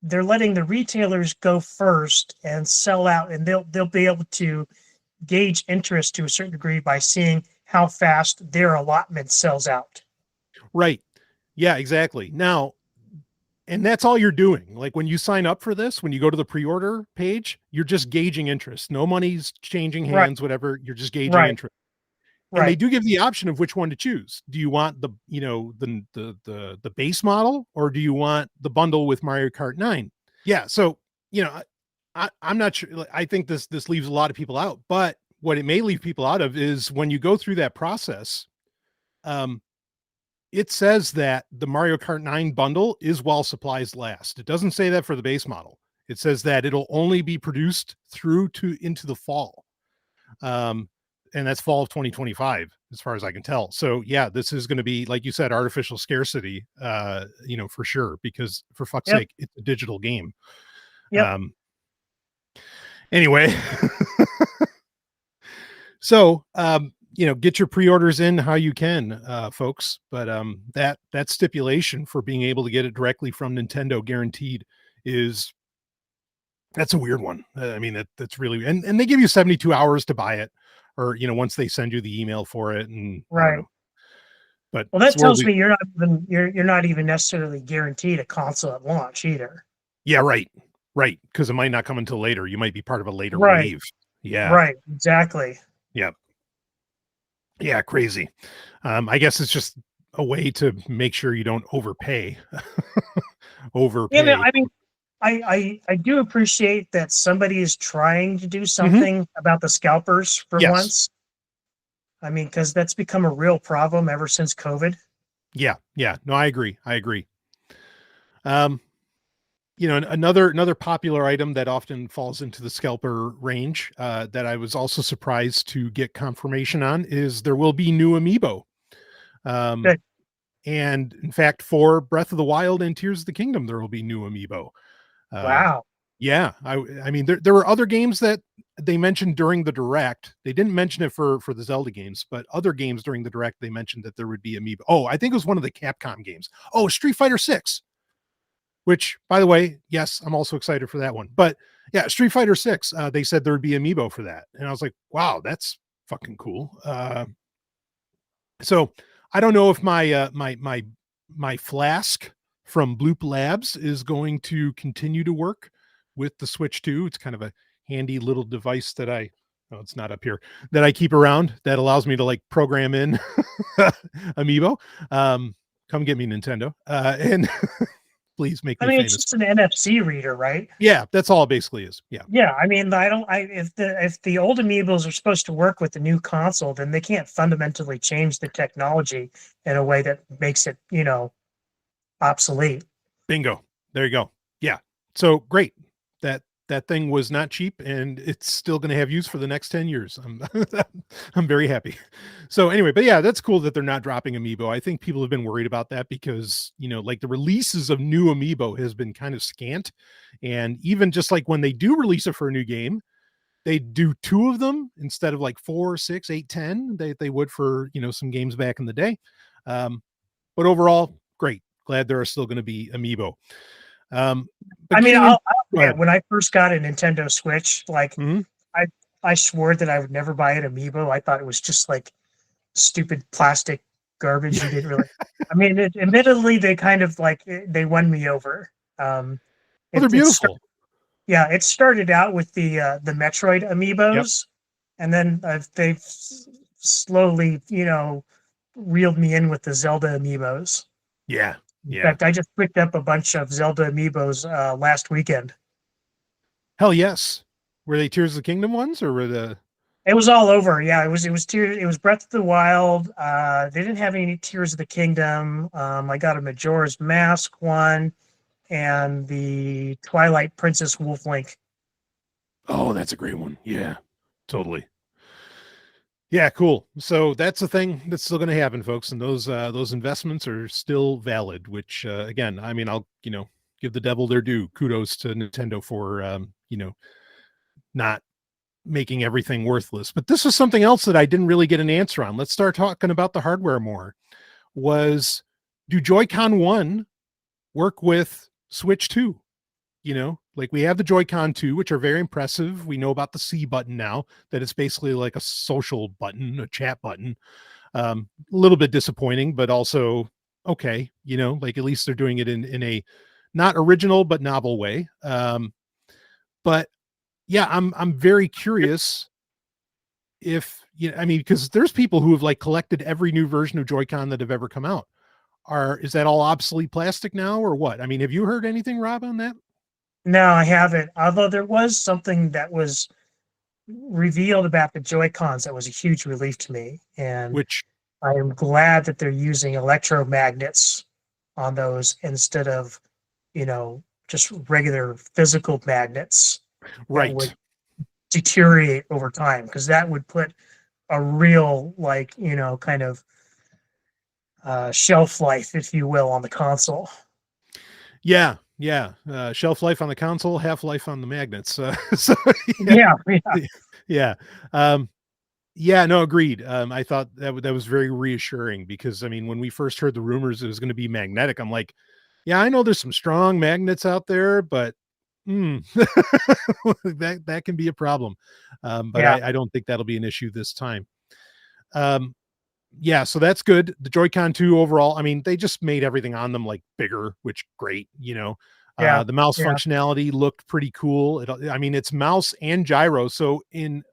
[SPEAKER 4] they're letting the retailers go first and sell out, and they'll be able to gauge interest to a certain degree by seeing how fast their allotment sells out.
[SPEAKER 3] Right. Yeah, exactly. Now, and that's all you're doing. Like when you sign up for this, when you go to the pre-order page, you're just gauging interest. No money's changing
[SPEAKER 4] Right,
[SPEAKER 3] hands, whatever. You're just gauging
[SPEAKER 4] right,
[SPEAKER 3] interest. And they
[SPEAKER 4] right.
[SPEAKER 3] do give the option of which one to choose. Do you want the, you know, the base model, or do you want the bundle with Mario Kart 9? Yeah. So, you know, I'm not sure. Like, I think this leaves a lot of people out, but what it may leave people out of is when you go through that process, um, it says that the Mario Kart 9 bundle is while supplies last. It doesn't say that for the base model. It says that it'll only be produced through to into the fall. Um, and that's fall of 2025, as far as I can tell. So yeah, this is going to be, like you said, artificial scarcity, you know, for sure, because for fuck's
[SPEAKER 4] Yep,
[SPEAKER 3] sake, it's a digital game.
[SPEAKER 4] yep.
[SPEAKER 3] Um, anyway, so, you know, get your pre-orders in how you can, folks. But that stipulation for being able to get it directly from Nintendo guaranteed is, that's a weird one. I mean, that's really, and they give you 72 hours to buy it, or, you know, once they send you the email for it. And I don't
[SPEAKER 4] Right.
[SPEAKER 3] know, but
[SPEAKER 4] Well,
[SPEAKER 3] it's
[SPEAKER 4] that
[SPEAKER 3] the world.
[SPEAKER 4] tells me you're not even necessarily guaranteed a console at launch either.
[SPEAKER 3] Yeah, right. Right. Because it might not come until later. You might be part of a later
[SPEAKER 4] Right,
[SPEAKER 3] wave. Yeah.
[SPEAKER 4] right, exactly.
[SPEAKER 3] Yeah. Yeah. Crazy. I guess it's just a way to make sure you don't overpay.
[SPEAKER 4] You know,
[SPEAKER 3] Overpay.
[SPEAKER 4] I mean, I do appreciate that somebody is trying to do
[SPEAKER 3] Mhm.
[SPEAKER 4] something about the scalpers for
[SPEAKER 3] Yes.
[SPEAKER 4] once. I mean, because that's become a real problem ever since COVID.
[SPEAKER 3] Yeah. Yeah. No, I agree. I agree. Um, you know, another popular item that often falls into the scalper range, that I was also surprised to get confirmation on, is there will be new amiibo. Um,
[SPEAKER 4] Good.
[SPEAKER 3] and in fact, for Breath of the Wild and Tears of the Kingdom, there will be new amiibo. Uh,
[SPEAKER 4] Wow.
[SPEAKER 3] yeah, I mean, there were other games that they mentioned during the direct. They didn't mention it for the Zelda games, but other games during the direct, they mentioned that there would be amiibo. Oh, I think it was one of the Capcom games. Oh, Street Fighter 6, which, by the way, yes, I'm also excited for that one. But yeah, Street Fighter 6, they said there would be amiibo for that. And I was like, wow, that's fucking cool. So I don't know if my flask from Bloop Labs is going to continue to work with the Switch 2. It's kind of a handy little device that oh, it's not up here, that I keep around, that allows me to like program in amiibo. Come get me, Nintendo. And please make
[SPEAKER 4] I
[SPEAKER 3] me
[SPEAKER 4] mean, it's
[SPEAKER 3] famous.
[SPEAKER 4] just an NFC reader, right?
[SPEAKER 3] Yeah, that's all it basically is. Yeah.
[SPEAKER 4] Yeah. I mean, I don't. I if the old amiibos are supposed to work with the new console, then they can't fundamentally change the technology in a way that makes it, obsolete.
[SPEAKER 3] Bingo. There you go. Yeah. So great. That thing was not cheap, and it's still going to have use for the next 10 years. I'm very happy. So anyway, but yeah, that's cool that they're not dropping amiibo. I think people have been worried about that because, like the releases of new amiibo has been kind of scant. And even just like when they do release it for a new game, they do 2 of them instead of like 4, 6, 8, 10. They would for, some games back in the day. But overall, great. Glad there are still going to be amiibo. But
[SPEAKER 4] I mean,
[SPEAKER 3] getting in,
[SPEAKER 4] I'll
[SPEAKER 3] go
[SPEAKER 4] admit,
[SPEAKER 3] ahead.
[SPEAKER 4] when I first got a Nintendo Switch, like
[SPEAKER 3] Mhm.
[SPEAKER 4] I I swore that I would never buy an amiibo. I thought it was just like stupid plastic garbage. You didn't really. I mean, admittedly, they kind of like they won me over. Um,
[SPEAKER 3] Well, they're
[SPEAKER 4] it
[SPEAKER 3] beautiful.
[SPEAKER 4] yeah, it started out with the Metroid
[SPEAKER 3] Yep.
[SPEAKER 4] amiibos, and then they've slowly, reeled me in with the Zelda amiibos.
[SPEAKER 3] Yeah.
[SPEAKER 4] In
[SPEAKER 3] Yeah.
[SPEAKER 4] fact, I just picked up a bunch of Zelda amiibos last weekend.
[SPEAKER 3] Hell yes. Were they Tears of the Kingdom ones or were the
[SPEAKER 4] It was all over. Yeah, it was Breath of the Wild. They didn't have any Tears of the Kingdom. I got a Majora's Mask one and the Twilight Princess Wolf Link.
[SPEAKER 3] Oh, that's a great one. Yeah. Totally. Yeah, cool. So that's the thing that's still going to happen, folks, and those investments are still valid. Which again, I mean, I'll give the devil their due. Kudos to Nintendo for not making everything worthless. But this was something else that I didn't really get an answer on. Let's start talking about the hardware more. Was do Joy-Con 1 work with Switch 2? Like we have the Joy-Con 2, which are very impressive. We know about the C button now, that it's basically like a social button, a chat button. A little bit disappointing, but also okay, like at least they're doing it in a not original but novel way. But yeah, I'm very curious if I mean, because there's people who have like collected every new version of Joy-Con that have ever come out. Is that all obsolete plastic now or what? I mean, have you heard anything, Rob, on that?
[SPEAKER 4] No, I haven't. Although there was something that was revealed about the Joy Cons that was a huge relief to me, and
[SPEAKER 3] Which
[SPEAKER 4] I am glad that they're using electromagnets on those instead of, just regular physical magnets that would
[SPEAKER 3] right.
[SPEAKER 4] deteriorate over time, because that would put a real, like, kind of shelf life, if you will, on the console.
[SPEAKER 3] Yeah, yeah. Shelf life on the console, half life on the magnets. So yeah,
[SPEAKER 4] Yeah, yeah,
[SPEAKER 3] yeah. Um, yeah, no, agreed. I thought that was very reassuring because I mean, when we first heard the rumors it was going to be magnetic, I'm like, yeah, I know there's some strong magnets out there, but that can be a problem. But
[SPEAKER 4] yeah,
[SPEAKER 3] I don't think that'll be an issue this time. Um, yeah, so that's good. The Joy-Con 2 overall, I mean, they just made everything on them like bigger, which great.
[SPEAKER 4] yeah,
[SPEAKER 3] The mouse
[SPEAKER 4] yeah.
[SPEAKER 3] functionality looked pretty cool. I mean, it's mouse and gyro, so in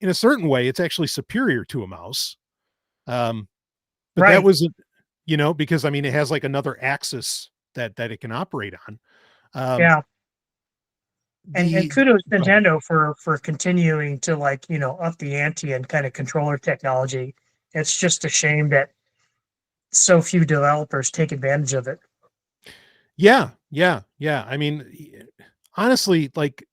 [SPEAKER 3] a certain way, it's actually superior to a mouse. Um, but that
[SPEAKER 4] Right.
[SPEAKER 3] wasn't, because I mean, it has like another axis that it can operate on. Um,
[SPEAKER 4] Yeah. And
[SPEAKER 3] the
[SPEAKER 4] kudos
[SPEAKER 3] Go ahead.
[SPEAKER 4] Nintendo for continuing to, like, up the ante and kind of controller technology. It's just a shame that so few developers take advantage of it.
[SPEAKER 3] Yeah, yeah, yeah. I mean, honestly, like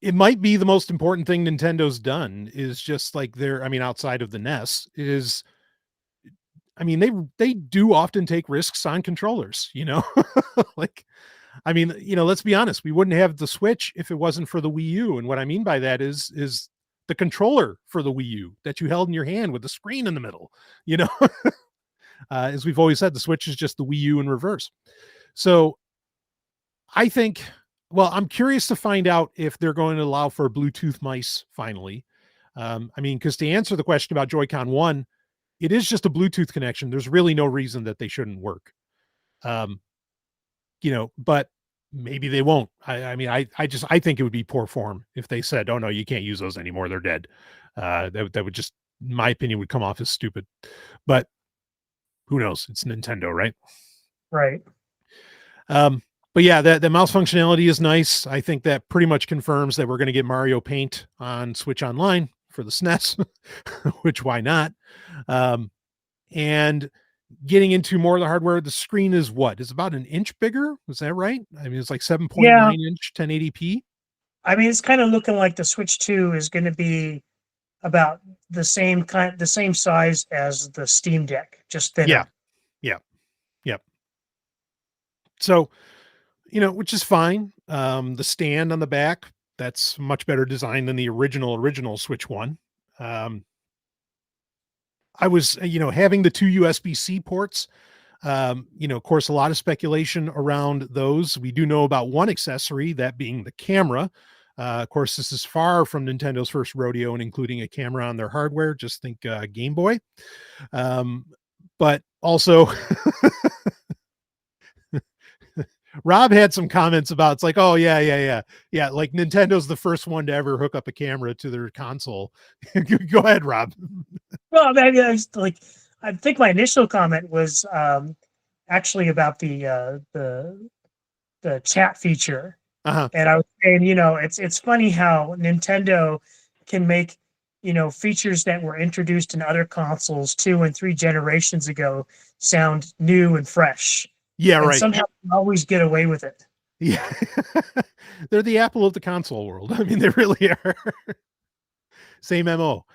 [SPEAKER 3] it might be the most important thing Nintendo's done is just like I mean, outside of the NES is, I mean, they do often take risks on controllers. Like, I mean, let's be honest, we wouldn't have the Switch if it wasn't for the Wii U. And what I mean by that is the controller for the Wii U that you held in your hand with the screen in the middle, you know, as we've always said, the Switch is just the Wii U in reverse. So I think, well, I'm curious to find out if they're going to allow for Bluetooth mice finally. I mean, because to answer the question about Joy-Con 1, it is just a Bluetooth connection. There's really no reason that they shouldn't work. Um, but maybe they won't. I mean, I think it would be poor form if they said, "Oh no, you can't use those anymore. They're dead." That would just, in my opinion, would come off as stupid. But who knows? It's Nintendo, right?
[SPEAKER 4] Right.
[SPEAKER 3] Um, but yeah, the mouse functionality is nice. I think that pretty much confirms that we're going to get Mario Paint on Switch Online for the SNES, which why not? And getting into more of the hardware, the screen is what? Is about an inch bigger? Was that right? I mean, it's like 7.9
[SPEAKER 4] Yeah,
[SPEAKER 3] inch 1080p.
[SPEAKER 4] I mean, it's kind of looking like the Switch 2 is going to be about the same size as the Steam Deck, just
[SPEAKER 3] Yeah.
[SPEAKER 4] thinner.
[SPEAKER 3] Yeah. Yep. So, which is fine. The stand on the back, that's much better design than the original Switch one. I was, having the two USB-C ports, of course, a lot of speculation around those. We do know about one accessory, that being the camera. Of course, this is far from Nintendo's first rodeo and including a camera on their hardware. Just think Game Boy. But also, Rob had some comments about, it's like, oh yeah, like Nintendo's the first one to ever hook up a camera to their console. Go ahead, Rob.
[SPEAKER 4] Well, maybe I think my initial comment was actually about the chat feature.
[SPEAKER 3] Uh-huh.
[SPEAKER 4] And I was saying, it's funny how Nintendo can make, features that were introduced in other consoles 2 and 3 generations ago sound new and fresh.
[SPEAKER 3] Yeah,
[SPEAKER 4] And
[SPEAKER 3] right.
[SPEAKER 4] somehow they always get away with it.
[SPEAKER 3] Yeah. They're the Apple of the console world. I mean, they really are. Same MO.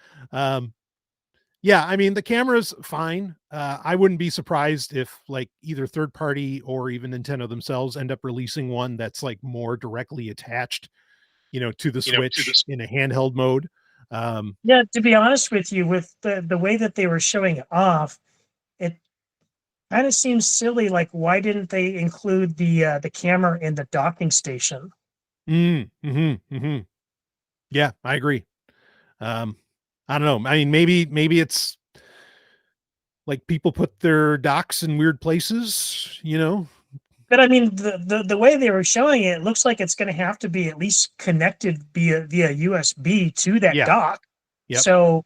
[SPEAKER 3] Yeah, I mean, the camera's fine. I wouldn't be surprised if like either third party or even Nintendo themselves end up releasing one that's like more directly attached, to the Switch in a handheld mode.
[SPEAKER 4] Yeah, to be honest with you, with the way that they were showing it off, it kind of seems silly. Like, why didn't they include the camera in the docking station?
[SPEAKER 3] Yeah, I agree. I don't know. I mean, maybe it's like people put their docks in weird places,
[SPEAKER 4] But I mean, the way they were showing it, it looks like it's going to have to be at least connected via USB to that
[SPEAKER 3] Yeah.
[SPEAKER 4] dock.
[SPEAKER 3] Yep.
[SPEAKER 4] So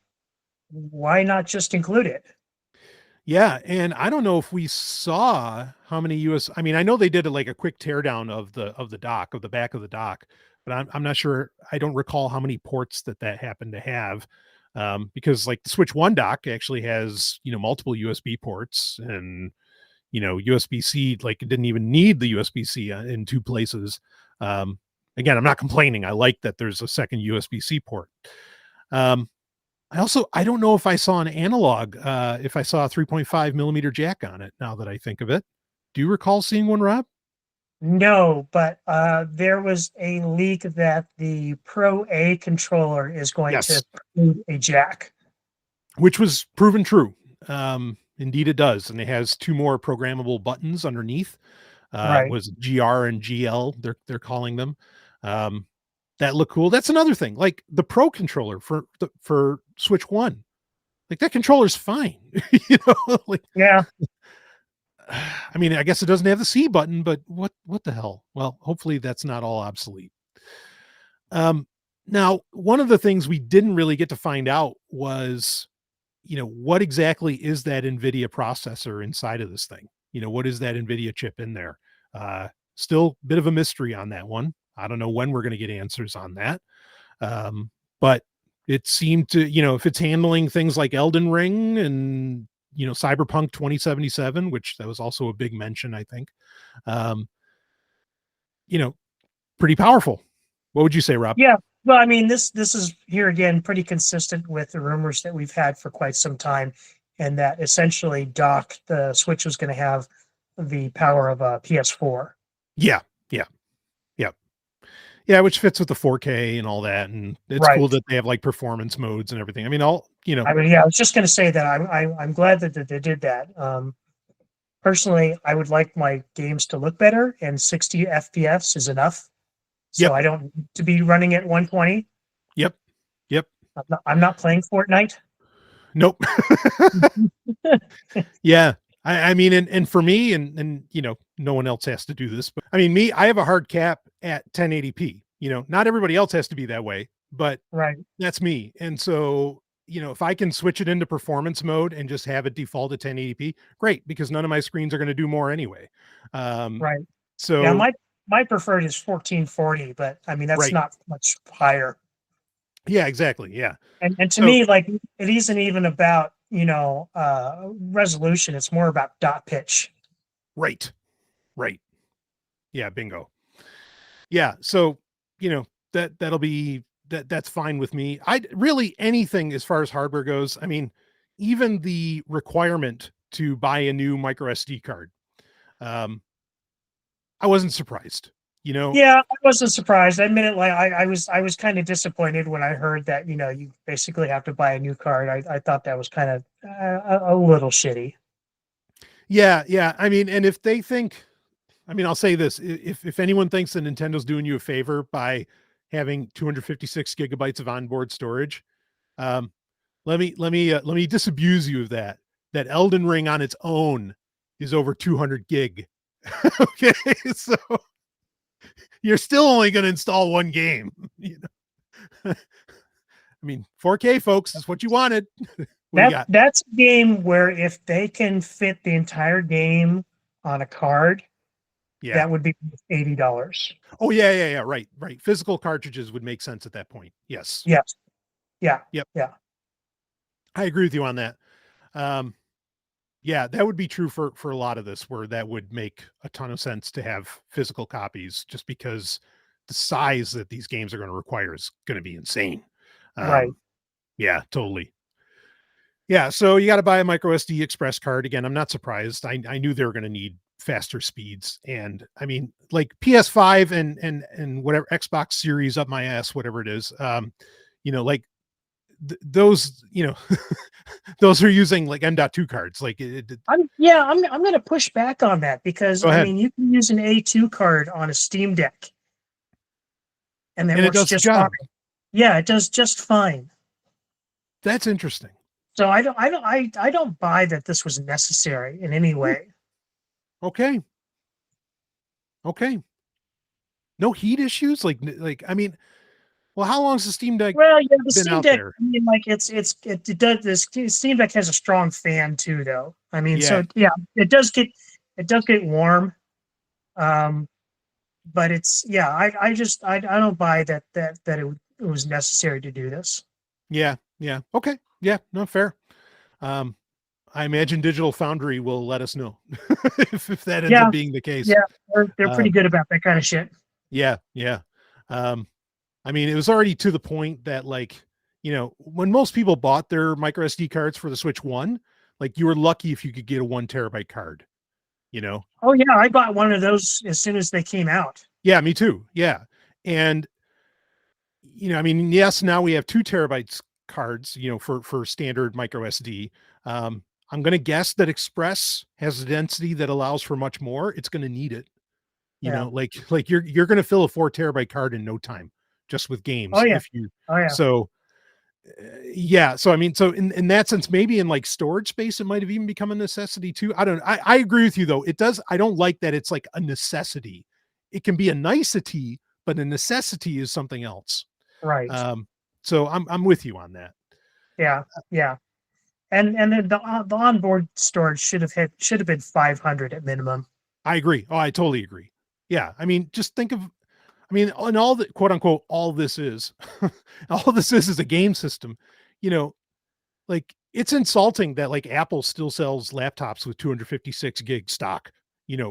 [SPEAKER 4] why not just include it?
[SPEAKER 3] Yeah, and I don't know if we saw how many I mean, I know they did like a quick teardown of the dock, of the back of the dock, but I'm not sure. I don't recall how many ports that happened to have, because like the Switch One dock actually has multiple USB ports, and USB-C, like it didn't even need the USB-C in two places. Again, I'm not complaining. I like that there's a second USB-C port. I don't know if I saw an analog, if I saw a 3.5 millimeter jack on it, now that I think of it. Do you recall seeing one, Rob?
[SPEAKER 4] No, but there was a leak that the Pro A controller is going
[SPEAKER 3] Yes.
[SPEAKER 4] to include a jack.
[SPEAKER 3] Which was proven true. Indeed it does. And it has two more programmable buttons underneath.
[SPEAKER 4] Right.
[SPEAKER 3] Was GR and GL, they're calling them. That look cool. That's another thing. Like the Pro controller for Switch One, like that controller's fine. Like,
[SPEAKER 4] Yeah.
[SPEAKER 3] I mean, I guess it doesn't have the C button, but what the hell? Well, hopefully that's not all obsolete. Now, one of the things we didn't really get to find out was, what exactly is that NVIDIA processor inside of this thing? What is that NVIDIA chip in there? Still a bit of a mystery on that one. I don't know when we're going to get answers on that. But it seemed to, if it's handling things like Elden Ring and, Cyberpunk 2077, which that was also a big mention, I think, pretty powerful. What would you say, Rob?
[SPEAKER 4] Yeah. Well, I mean, this is here again pretty consistent with the rumors that we've had for quite some time, and that essentially the Switch was going to have the power of a PS4.
[SPEAKER 3] Yeah. Yeah, which fits with the 4K and all that, and it's
[SPEAKER 4] Right.
[SPEAKER 3] cool that they have like performance modes and everything. I mean,
[SPEAKER 4] I mean, yeah, I was just going to say that I'm glad that they did that. Personally, I would like my games to look better, and 60 FPS is enough. So
[SPEAKER 3] Yep.
[SPEAKER 4] I don't need to be running at 120.
[SPEAKER 3] Yep.
[SPEAKER 4] I'm not playing Fortnite.
[SPEAKER 3] Nope. Yeah. I mean, and for me, and no one else has to do this, but I mean, I have a hard cap at 1080p. Not everybody else has to be that way, but
[SPEAKER 4] Right.
[SPEAKER 3] that's me. And so, if I can switch it into performance mode and just have it default to 1080p, great, because none of my screens are going to do more anyway.
[SPEAKER 4] Right.
[SPEAKER 3] So
[SPEAKER 4] Yeah, my preferred is 1440, but I mean that's
[SPEAKER 3] right.
[SPEAKER 4] not much higher.
[SPEAKER 3] Yeah, exactly. Yeah.
[SPEAKER 4] And to me, like, it isn't even about, resolution. It's more about dot pitch.
[SPEAKER 3] Right. Right. Yeah, bingo. Yeah, so, that'll be that's fine with me. I really anything as far as hardware goes. I mean, even the requirement to buy a new micro SD card. Um, I wasn't surprised.
[SPEAKER 4] Yeah, I wasn't surprised. I admit it. Like I was kind of disappointed when I heard that you basically have to buy a new card. I thought that was kind of a little shitty.
[SPEAKER 3] Yeah, yeah. I mean, and if they think, I mean, I'll say this: if anyone thinks that Nintendo's doing you a favor by having 256 gigabytes of onboard storage, um, let me disabuse you of that. That Elden Ring on its own is over 200 gig. Okay, so you're still only going to install one game. I mean, 4K, folks, is what you wanted. What do you got?
[SPEAKER 4] That's a game where if they can fit the entire game on a card,
[SPEAKER 3] Yeah.
[SPEAKER 4] that would be $80.
[SPEAKER 3] Oh, yeah. Right. Physical cartridges would make sense at that point. Yes.
[SPEAKER 4] Yes. Yeah.
[SPEAKER 3] Yep.
[SPEAKER 4] Yeah.
[SPEAKER 3] I agree with you on that. Yeah, that would be true for a lot of this, where that would make a ton of sense to have physical copies, just because the size that these games are going to require is going to be insane.
[SPEAKER 4] Right.
[SPEAKER 3] Yeah, totally. Yeah, so you got to buy a micro SD express card. Again, I'm not surprised. I knew they were going to need faster speeds, and I mean, like PS5 and whatever Xbox Series up my ass, whatever it is. Like those, those are using like M.2 cards. Like
[SPEAKER 4] I'm going to push back on that because
[SPEAKER 3] Go
[SPEAKER 4] I
[SPEAKER 3] ahead.
[SPEAKER 4] mean you can use an A2 card on a Steam Deck, and
[SPEAKER 3] it
[SPEAKER 4] works
[SPEAKER 3] does the
[SPEAKER 4] just
[SPEAKER 3] job.
[SPEAKER 4] fine. Yeah, it does just fine.
[SPEAKER 3] That's interesting.
[SPEAKER 4] So I don't buy that this was necessary in any way.
[SPEAKER 3] Okay. No heat issues. Like I mean, well, how long's the Steam Deck
[SPEAKER 4] Well, yeah, the
[SPEAKER 3] been
[SPEAKER 4] Steam
[SPEAKER 3] out
[SPEAKER 4] Deck.
[SPEAKER 3] there?
[SPEAKER 4] I mean, like it does. This Steam Deck has a strong fan too, though. I mean,
[SPEAKER 3] Yeah.
[SPEAKER 4] so yeah, it does get warm. But it's I don't buy that it was necessary to do this.
[SPEAKER 3] Yeah. Okay. Yeah. No, fair. I imagine Digital Foundry will let us know if that ends
[SPEAKER 4] Yeah,
[SPEAKER 3] up being the case.
[SPEAKER 4] yeah, they're pretty
[SPEAKER 3] Um,
[SPEAKER 4] good about that kind of shit.
[SPEAKER 3] Yeah. I mean, it was already to the point that, like, when most people bought their micro SD cards for the Switch 1, like, you were lucky if you could get a 1 terabyte card,
[SPEAKER 4] Oh yeah, I bought one of those as soon as they came out.
[SPEAKER 3] Yeah, me too. Yeah. And, I mean, yes, now we have 2 terabytes cards, for standard micro SD. I'm going to guess that Express has a density that allows for much more. It's going to need it,
[SPEAKER 4] Yeah.
[SPEAKER 3] like you're going to fill a 4 terabyte card in no time, just with games.
[SPEAKER 4] Oh yeah.
[SPEAKER 3] If you,
[SPEAKER 4] Oh yeah.
[SPEAKER 3] so yeah. So, I mean, so in that sense, maybe in like storage space, it might have even become a necessity too. I agree with you though. It does. I don't like that it's like a necessity. It can be a nicety, but a necessity is something else.
[SPEAKER 4] Right.
[SPEAKER 3] So I'm with you on that.
[SPEAKER 4] Yeah. Yeah. And then the onboard storage should have been 500 at minimum.
[SPEAKER 3] I agree. Oh, I totally agree. Yeah. I mean, just think of, and all the quote unquote, all this is, all this is a game system, like it's insulting that like Apple still sells laptops with 256 gig stock,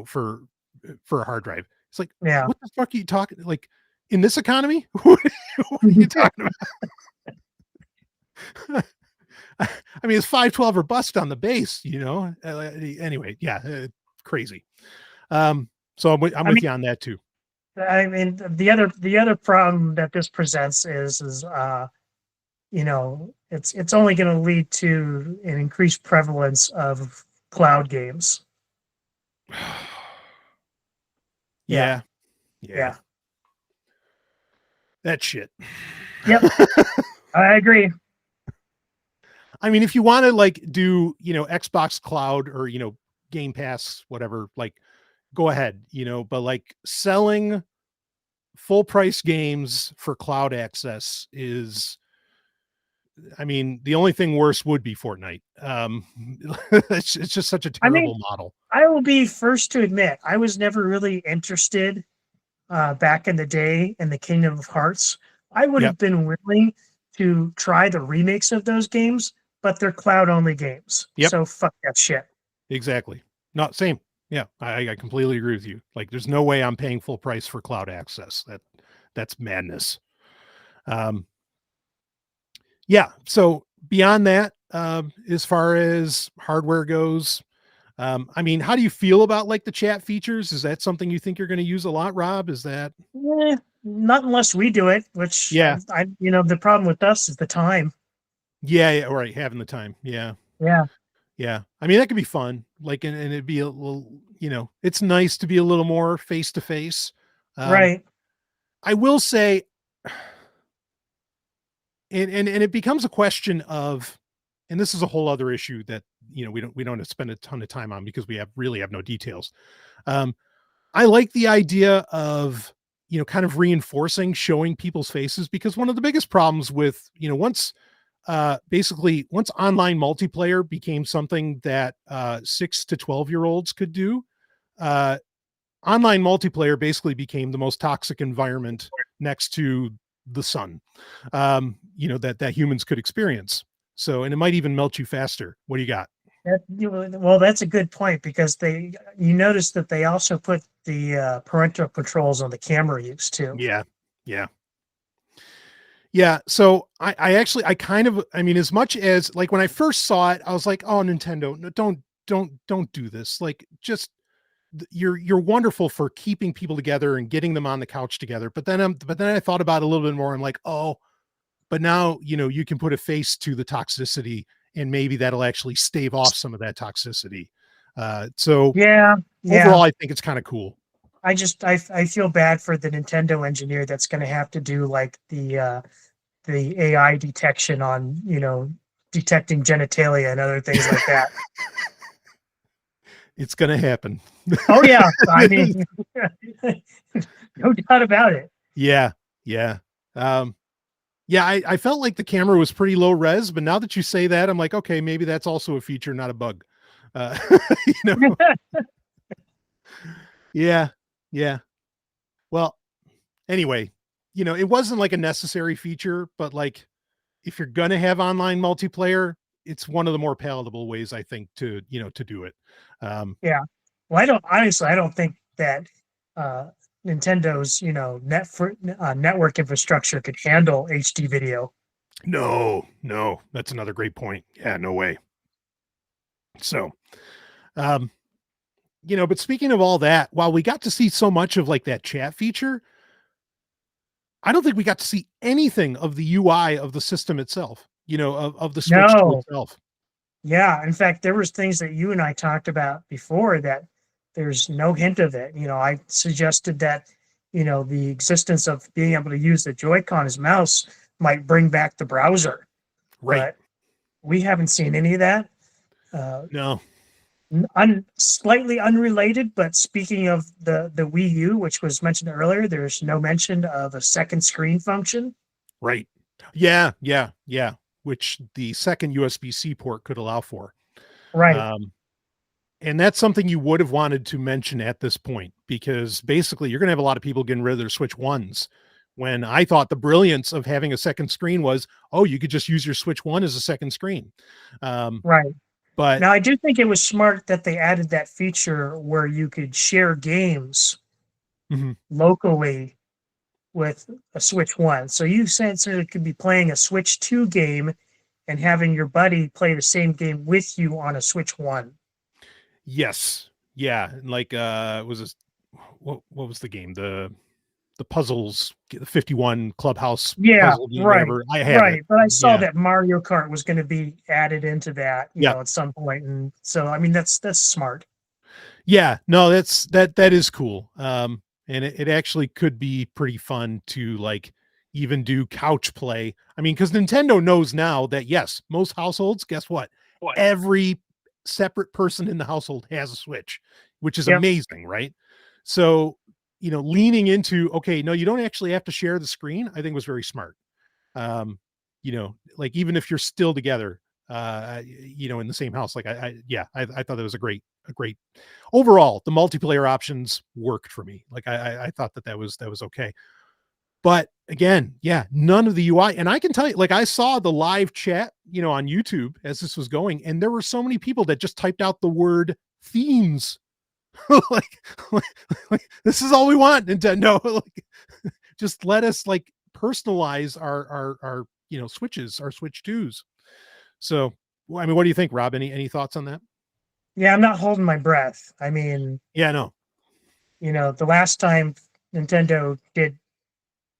[SPEAKER 3] for a hard drive. It's like,
[SPEAKER 4] Yeah.
[SPEAKER 3] what the fuck are you talking? Like in this economy, what are you talking about? I mean, it's 512 or bust on the base, anyway. Yeah. Crazy. So I'm with you on that too.
[SPEAKER 4] I mean, the other problem that this presents is it's only going to lead to an increased prevalence of cloud games.
[SPEAKER 3] Yeah.
[SPEAKER 4] Yeah.
[SPEAKER 3] That shit.
[SPEAKER 4] Yep. I agree.
[SPEAKER 3] I mean, if you want to like do, Xbox Cloud or, Game Pass, whatever, like go ahead, but like selling full price games for cloud access is, I mean, the only thing worse would be Fortnite. It's just such a terrible model.
[SPEAKER 4] I will be first to admit, I was never really interested back in the day in the Kingdom of Hearts. I would have been willing to try the remakes of those games, but they're cloud only games.
[SPEAKER 3] Yep.
[SPEAKER 4] So fuck that shit.
[SPEAKER 3] Exactly. Not same. Yeah, I completely agree with you. Like, there's no way I'm paying full price for cloud access. That's madness. Yeah. So beyond that, as far as hardware goes, I mean, how do you feel about like the chat features? Is that something you think you're going to use a lot, Rob? Is that?
[SPEAKER 4] Not unless we do it, which
[SPEAKER 3] Yeah.
[SPEAKER 4] the problem with us is the time.
[SPEAKER 3] Yeah. Yeah. Right. Having the time. Yeah.
[SPEAKER 4] Yeah.
[SPEAKER 3] Yeah. I mean, that could be fun. Like, and it'd be a little, it's nice to be a little more face to face.
[SPEAKER 4] Right.
[SPEAKER 3] I will say, and it becomes a question of, and this is a whole other issue that, we don't have to spend a ton of time on because we really have no details. I like the idea of, kind of reinforcing, showing people's faces, because one of the biggest problems with, once online multiplayer became something that 6 to 12-year-olds could do, online multiplayer basically became the most toxic environment next to the sun, that humans could experience. So, and it might even melt you faster. What do you got?
[SPEAKER 4] Well, that's a good point, because you notice that they also put the parental controls on the camera use too.
[SPEAKER 3] Yeah. Yeah. Yeah. So I kind of, I mean, as much as like when I first saw it, I was like, oh, Nintendo, no, don't do this. Like, just you're wonderful for keeping people together and getting them on the couch together. But then I thought about it a little bit more. I'm like, oh, but now, you can put a face to the toxicity, and maybe that'll actually stave off some of that toxicity. So
[SPEAKER 4] Yeah.
[SPEAKER 3] overall, I think it's kind of cool.
[SPEAKER 4] I feel bad for the Nintendo engineer that's going to have to do like the AI detection on, detecting genitalia and other things like that.
[SPEAKER 3] It's going to happen.
[SPEAKER 4] Oh yeah. I mean, no doubt about it.
[SPEAKER 3] Yeah. Yeah. Yeah, I felt like the camera was pretty low res, but now that you say that, I'm like, okay, maybe that's also a feature, not a bug. Uh, you know? Yeah. Yeah. Well, anyway, it wasn't like a necessary feature, but like, if you're going to have online multiplayer, it's one of the more palatable ways, I think, to do it.
[SPEAKER 4] Yeah. Well, I don't think that uh, Nintendo's, network infrastructure could handle HD video.
[SPEAKER 3] No, that's another great point. Yeah, no way. So, um, but speaking of all that, while we got to see so much of like that chat feature, I don't think we got to see anything of the UI of the system itself, of the Switch 2
[SPEAKER 4] No.
[SPEAKER 3] itself.
[SPEAKER 4] Yeah. In fact, there was things that you and I talked about before that there's no hint of it. I suggested that, the existence of being able to use the Joy-Con as mouse might bring back the browser,
[SPEAKER 3] Right.
[SPEAKER 4] but we haven't seen any of that.
[SPEAKER 3] No.
[SPEAKER 4] Slightly unrelated, but speaking of the Wii U, which was mentioned earlier, there's no mention of a second screen function.
[SPEAKER 3] Right. Yeah. Yeah. Yeah. Which the second USB-C port could allow for.
[SPEAKER 4] Right.
[SPEAKER 3] And that's something you would have wanted to mention at this point, because basically you're going to have a lot of people getting rid of their Switch ones, when I thought the brilliance of having a second screen was, oh, you could just use your Switch one as a second screen.
[SPEAKER 4] Right.
[SPEAKER 3] But
[SPEAKER 4] Now, I do think it was smart that they added that feature where you could share games locally with a Switch 1. So you essentially could be playing a Switch 2 game and having your buddy play the same game with you on a Switch 1.
[SPEAKER 3] yes. Yeah. Like, was this, what was the game? The puzzles, the 51 clubhouse
[SPEAKER 4] Yeah,
[SPEAKER 3] puzzle game,
[SPEAKER 4] right.
[SPEAKER 3] whatever. I have it.
[SPEAKER 4] But I saw
[SPEAKER 3] Yeah.
[SPEAKER 4] that Mario Kart was going to be added into that, at some point. And so, I mean, that's smart.
[SPEAKER 3] Yeah, no, that is cool. And it actually could be pretty fun to like even do couch play. I mean, because Nintendo knows now that yes, most households, guess what? Every separate person in the household has a Switch, which is amazing, right? So, leaning into, okay, no, you don't actually have to share the screen, I think was very smart. Like even if you're still together, in the same house, like I thought that was a great overall, the multiplayer options worked for me. Like I thought that was okay. But again, yeah, none of the UI. And I can tell you, like, I saw the live chat, on YouTube as this was going, and there were so many people that just typed out the word themes. like, like, like, this is all we want, Nintendo. Like, just let us like personalize our switches, our Switch 2s. So, I mean, what do you think, Rob? Any thoughts on that?
[SPEAKER 4] Yeah, I'm not holding my breath. I mean,
[SPEAKER 3] Yeah, no.
[SPEAKER 4] the last time Nintendo did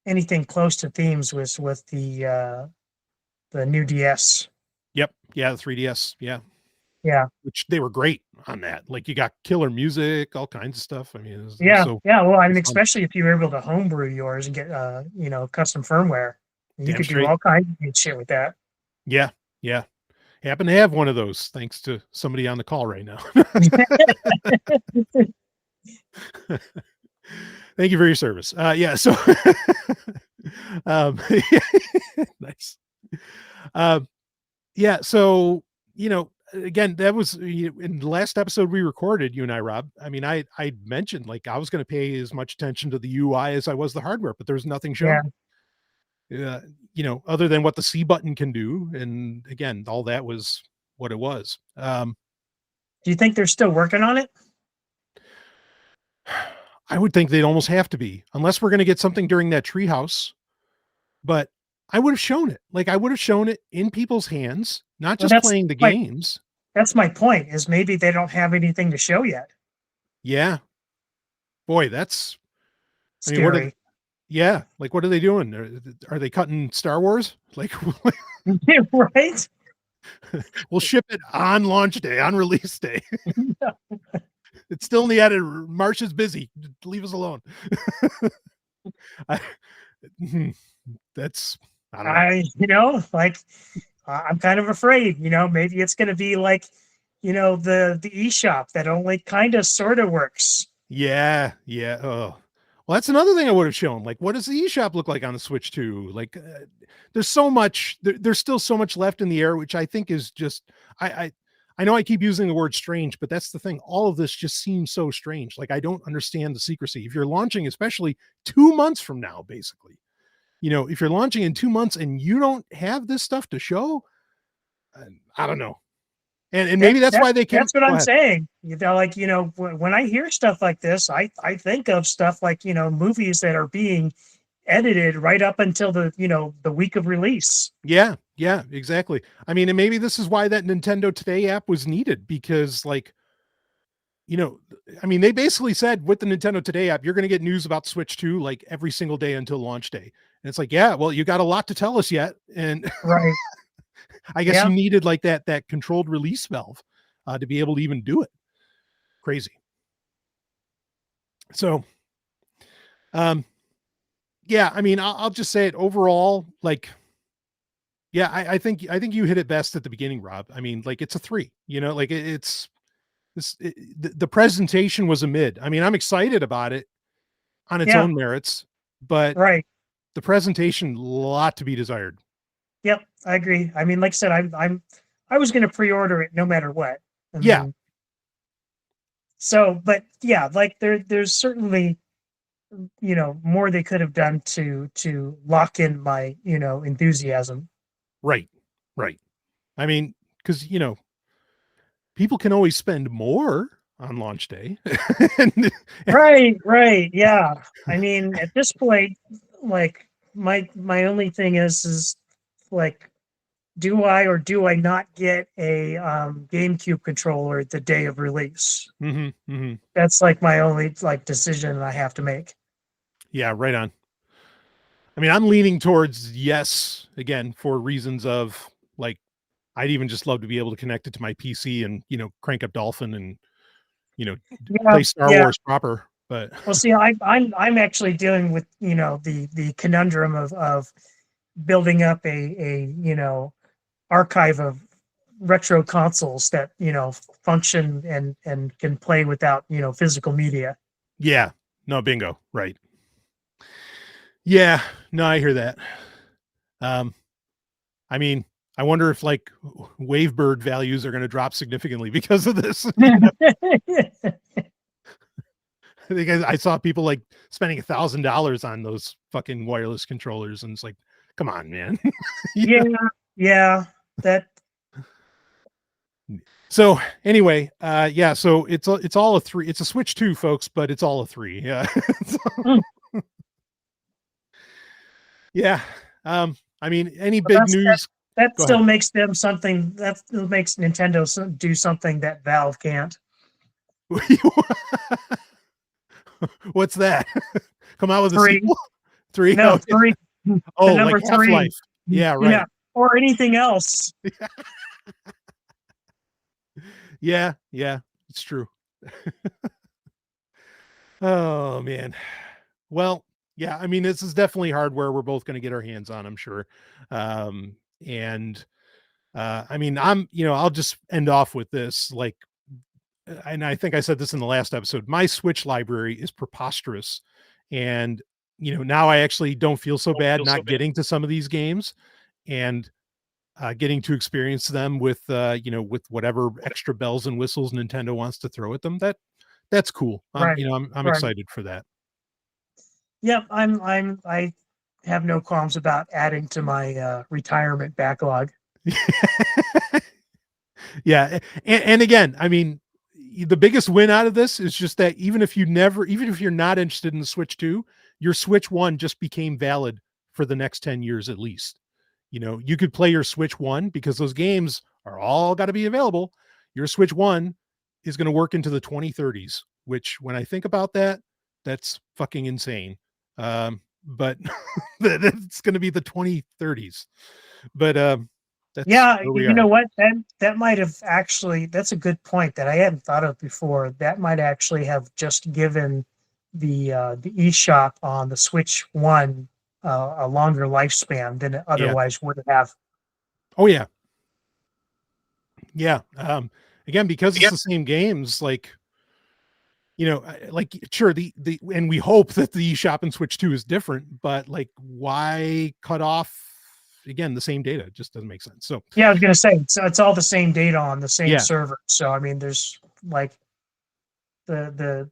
[SPEAKER 4] anything close to themes was with the new DS.
[SPEAKER 3] Yep. Yeah, the 3DS. Yeah.
[SPEAKER 4] Yeah.
[SPEAKER 3] Which they were great on that. Like, you got killer music, all kinds of stuff. I mean, it was
[SPEAKER 4] Yeah.
[SPEAKER 3] so
[SPEAKER 4] Yeah. Well, I mean,
[SPEAKER 3] fun.
[SPEAKER 4] especially if you were able to homebrew yours and get custom firmware. You
[SPEAKER 3] Damn
[SPEAKER 4] could do
[SPEAKER 3] straight.
[SPEAKER 4] all kinds of good shit with that.
[SPEAKER 3] Yeah. Yeah. Happen to have one of those thanks to somebody on the call right now. Thank you for your service. Yeah. So, um, nice. Yeah. So, again, that was in the last episode we recorded, you and I, Rob. I mean, I mentioned like I was going to pay as much attention to the UI as I was the hardware, but there's nothing
[SPEAKER 4] Yeah.
[SPEAKER 3] shown. Other than what the C button can do. And again, all that was what it was.
[SPEAKER 4] Do you think they're still working on it?
[SPEAKER 3] I would think they'd almost have to be, unless we're going to get something during that treehouse. But I would have shown it. Like, I would have shown it in people's hands, not
[SPEAKER 4] Well,
[SPEAKER 3] just playing the games.
[SPEAKER 4] that's my point, is maybe they don't have anything to show yet.
[SPEAKER 3] Yeah. Boy, that's, I mean,
[SPEAKER 4] Scary.
[SPEAKER 3] yeah. Like, what are they doing? Are they cutting Star Wars? Like,
[SPEAKER 4] Right?
[SPEAKER 3] we'll ship it on launch day, on release day. It's still in the edit. Marsh is busy. Leave us alone. That's, I don't know.
[SPEAKER 4] I'm kind of afraid, maybe it's going to be like, the eShop that only kind of sort of works.
[SPEAKER 3] Yeah. Yeah. Oh, well, that's another thing I would have shown. Like, what does the eShop look like on the Switch 2? Like, there's so much, there's still so much left in the air, which I think is just, I know I keep using the word strange, but that's the thing. All of this just seems so strange. Like, I don't understand the secrecy. If you're launching, especially 2 months from now, basically, if you're launching in 2 months and you don't have this stuff to show, I don't know. And maybe that's why they can't.
[SPEAKER 4] That's what I'm saying. When I hear stuff like this, I think of stuff like, movies that are being edited right up until the week of release.
[SPEAKER 3] Yeah, exactly. I mean, and maybe this is why that Nintendo Today app was needed, because like, I mean, they basically said with the Nintendo Today app, you're going to get news about Switch 2 like every single day until launch day. And it's like, yeah, well, you got a lot to tell us yet. And
[SPEAKER 4] Right.
[SPEAKER 3] I guess you needed like that controlled release valve to be able to even do it. Crazy. So, yeah, I mean, I'll just say it overall, like, yeah, I think you hit it best at the beginning, Rob. I mean, like, it's a 3, like it's this, the presentation was a mid. I mean, I'm excited about it on its own merits, but
[SPEAKER 4] right.
[SPEAKER 3] The presentation, a lot to be desired.
[SPEAKER 4] Yep, I agree. I mean, like I said, I was going to pre-order it no matter what.
[SPEAKER 3] Yeah.
[SPEAKER 4] So, but yeah, like there's certainly, more they could have done to lock in my, enthusiasm.
[SPEAKER 3] Right. I mean, because people can always spend more on launch day.
[SPEAKER 4] Right. Yeah. I mean, at this point, like my only thing is like, do I or do I not get a GameCube controller the day of release? That's like my only like decision I have to make.
[SPEAKER 3] Yeah, right on. I mean, I'm leaning towards yes, again, for reasons of like, I'd even just love to be able to connect it to my PC and, crank up Dolphin and, play Star Wars proper. But
[SPEAKER 4] well, see, I'm actually dealing with, the conundrum of building up a archive of retro consoles that, function and can play without, physical media.
[SPEAKER 3] Yeah, no, bingo. Right. Yeah, no, I hear that. I mean, I wonder if like Wavebird values are going to drop significantly because of this. I think I saw people like spending $1,000 on those fucking wireless controllers, and it's like, come on, man.
[SPEAKER 4] Yeah, yeah, that
[SPEAKER 3] So anyway, yeah, so it's all a 3. It's a Switch 2, folks, but it's all a 3. Yeah.
[SPEAKER 4] mm,
[SPEAKER 3] Yeah. I mean, any
[SPEAKER 4] but
[SPEAKER 3] big
[SPEAKER 4] that
[SPEAKER 3] news?
[SPEAKER 4] that
[SPEAKER 3] Go ahead.
[SPEAKER 4] still makes them something that makes Nintendo do something that Valve can't.
[SPEAKER 3] What's that? Come out with a
[SPEAKER 4] Three,
[SPEAKER 3] sequel? 3?
[SPEAKER 4] no,
[SPEAKER 3] Oh,
[SPEAKER 4] three, the
[SPEAKER 3] oh,
[SPEAKER 4] number
[SPEAKER 3] like
[SPEAKER 4] three.
[SPEAKER 3] Half-Life. Yeah,
[SPEAKER 4] Yeah,
[SPEAKER 3] right.
[SPEAKER 4] or anything else.
[SPEAKER 3] Yeah, yeah, it's true. Oh man. Well, yeah, I mean, this is definitely hardware we're both going to get our hands on, I'm sure. And I mean, I'll just end off with this. Like, and I think I said this in the last episode, my Switch library is preposterous. And, now I actually don't feel so bad not getting to some of these games and getting to experience them with, with whatever extra bells and whistles Nintendo wants to throw at them. That's cool.
[SPEAKER 4] Right,
[SPEAKER 3] I'm
[SPEAKER 4] right.
[SPEAKER 3] excited for that.
[SPEAKER 4] Yep, I have no qualms about adding to my retirement backlog.
[SPEAKER 3] Yeah. And again, I mean, the biggest win out of this is just that even if you're not interested in the Switch 2, your Switch 1 just became valid for the next 10 years at least. You could play your Switch 1 because those games are all got to be available. Your Switch 1 is going to work into the 2030s, which when I think about that, that's fucking insane. But it's going to be the 2030s. But that's
[SPEAKER 4] Yeah,
[SPEAKER 3] where we
[SPEAKER 4] you
[SPEAKER 3] are.
[SPEAKER 4] know what? That might have actually, that's a good point that I hadn't thought of before. That might actually have just given the eShop on the Switch One a longer lifespan than it
[SPEAKER 3] Yeah.
[SPEAKER 4] otherwise would have.
[SPEAKER 3] Oh yeah. Yeah. Again, because it's the same games, like, like sure the and we hope that the eShop and Switch 2 is different, but like why cut off again the same data? It just doesn't make sense. So
[SPEAKER 4] Yeah, I was gonna say it's all the same data on the same
[SPEAKER 3] yeah,
[SPEAKER 4] server. So I mean, there's like the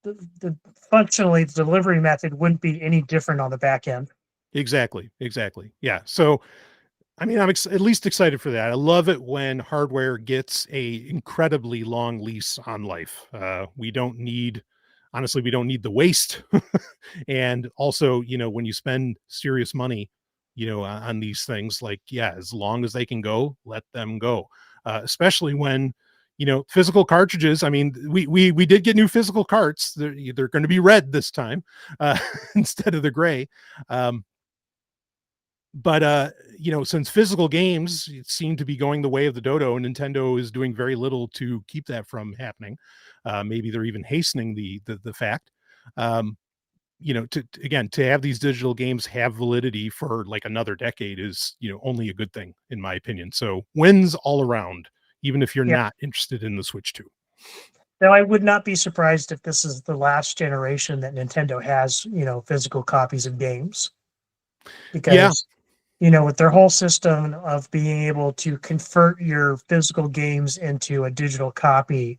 [SPEAKER 4] the functionally the delivery method wouldn't be any different on the back end.
[SPEAKER 3] exactly. Yeah. So I mean, I'm at least excited for that. I love it when hardware gets a incredibly long lease on life. Honestly, we don't need the waste. And also, when you spend serious money, on these things, like, yeah, as long as they can go, let them go. Especially when, physical cartridges. I mean, we did get new physical carts. They're going to be red this time, instead of the gray. But since physical games seem to be going the way of the dodo, and Nintendo is doing very little to keep that from happening, maybe they're even hastening the fact. To have these digital games have validity for like another decade is, only a good thing in my opinion. So wins all around, even if you're
[SPEAKER 4] Yeah.
[SPEAKER 3] not interested in the Switch 2.
[SPEAKER 4] Now, I would not be surprised if this is the last generation that Nintendo has, physical copies of games,
[SPEAKER 3] Yeah,
[SPEAKER 4] because, with their whole system of being able to convert your physical games into a digital copy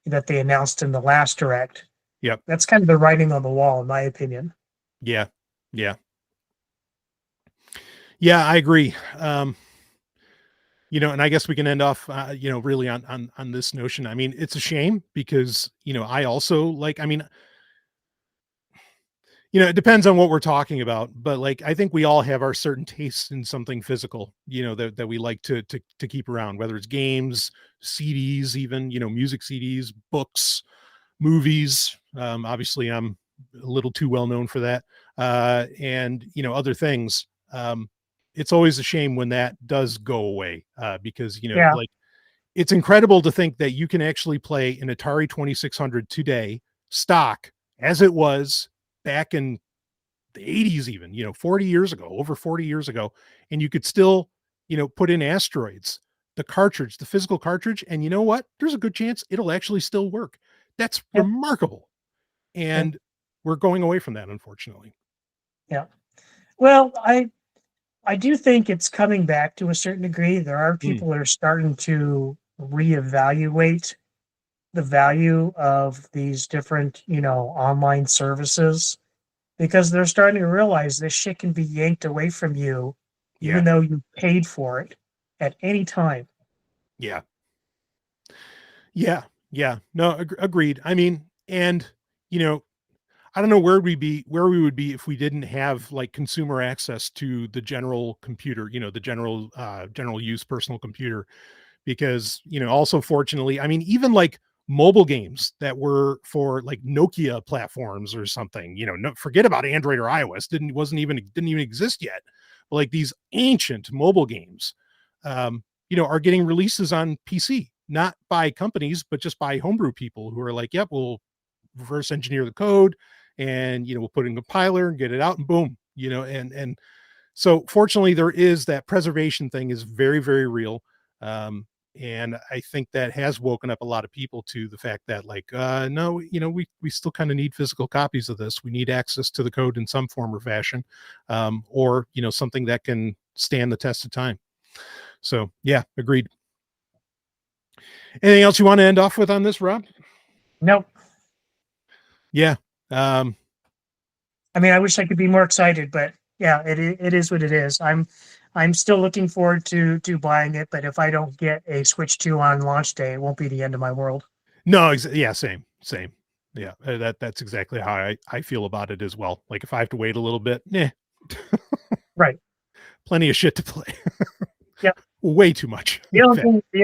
[SPEAKER 4] that they announced in the last direct,
[SPEAKER 3] yep,
[SPEAKER 4] that's kind of the writing on the wall, in my opinion.
[SPEAKER 3] yeah, yeah, yeah. I agree. And I guess we can end off, really on this notion. I mean, it's a shame because, I also like, I mean, it depends on what we're talking about, but like, I think we all have our certain tastes in something physical, that we like to keep around, whether it's games, CDs, even, music CDs, books, movies. Obviously I'm a little too well known for that. And, other things. It's always a shame when that does go away, because,
[SPEAKER 4] Yeah.
[SPEAKER 3] like, it's incredible to think that you can actually play an Atari 2600 today, stock as it was back in the 80s, even, 40 years ago, over 40 years ago, and you could still, put in Asteroids, the cartridge, the physical cartridge, and you know what? There's a good chance it'll actually still work. That's
[SPEAKER 4] Yep.
[SPEAKER 3] remarkable.
[SPEAKER 4] Yep.
[SPEAKER 3] And we're going away from that, unfortunately.
[SPEAKER 4] Yeah. Well, I do think it's coming back to a certain degree. There are
[SPEAKER 3] Mm,
[SPEAKER 4] people that are starting to reevaluate the value of these different, online services because they're starting to realize this shit can be yanked away from you,
[SPEAKER 3] Yeah.
[SPEAKER 4] even though you paid for it at any time.
[SPEAKER 3] Yeah. Yeah. Yeah. No, agreed. I mean, and you know, I don't know where we would be if we didn't have like consumer access to the general computer, the general use personal computer. Because, also fortunately, I mean, even like mobile games that were for like Nokia platforms or something, no, forget about Android or iOS, didn't even exist yet. But like these ancient mobile games, are getting releases on PC, not by companies, but just by homebrew people who are like, yep, we'll reverse engineer the code and we'll put in a compiler and get it out and boom, and so fortunately there is that preservation thing is very, very real. And I think that has woken up a lot of people to the fact that like, no, we still kind of need physical copies of this. We need access to the code in some form or fashion, or, something that can stand the test of time. So yeah, agreed. Anything else you want to end off with on this, Rob?
[SPEAKER 4] Nope.
[SPEAKER 3] Yeah.
[SPEAKER 4] I mean, I wish I could be more excited, but yeah, it is what it is. I'm still looking forward to buying it, but if I don't get a Switch 2 on launch day, it won't be the end of my world.
[SPEAKER 3] No, yeah, same. Yeah, that's exactly how I feel about it as well. Like if I have to wait a little bit,
[SPEAKER 4] Right.
[SPEAKER 3] plenty of shit to play.
[SPEAKER 4] Yep.
[SPEAKER 3] Way too much.
[SPEAKER 4] The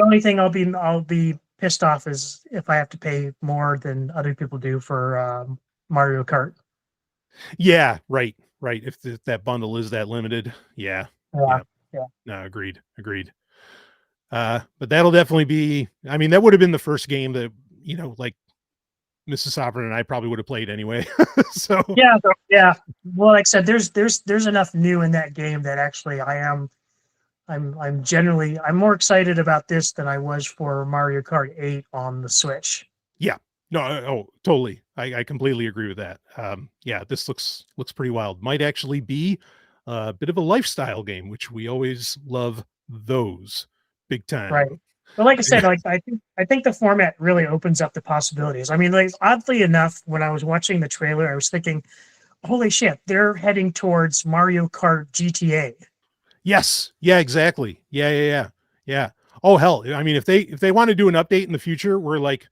[SPEAKER 4] only thing I'll be pissed off is if I have to pay more than other people do for Mario Kart.
[SPEAKER 3] Yeah, right. If that bundle is that limited, yeah.
[SPEAKER 4] Yeah. Yeah.
[SPEAKER 3] No, agreed. But that'll definitely be. I mean, that would have been the first game that like Mrs. Sovryn and I probably would have played anyway. So
[SPEAKER 4] Yeah. Yeah. Well, like I said, there's enough new in that game that actually I'm more excited about this than I was for Mario Kart 8 on the Switch.
[SPEAKER 3] yeah, no, oh, totally. I completely agree with that. Yeah, this looks pretty wild. Might actually be a bit of a lifestyle game, which we always love those big
[SPEAKER 4] Right.
[SPEAKER 3] time.
[SPEAKER 4] But like I said, like I think the format really opens up the possibilities. I mean, like oddly enough, when I was watching the trailer, I was thinking, holy shit, they're heading towards Mario Kart GTA.
[SPEAKER 3] Yes. Yeah, exactly. Yeah. Oh hell. I mean, if they want to do an update in the future where like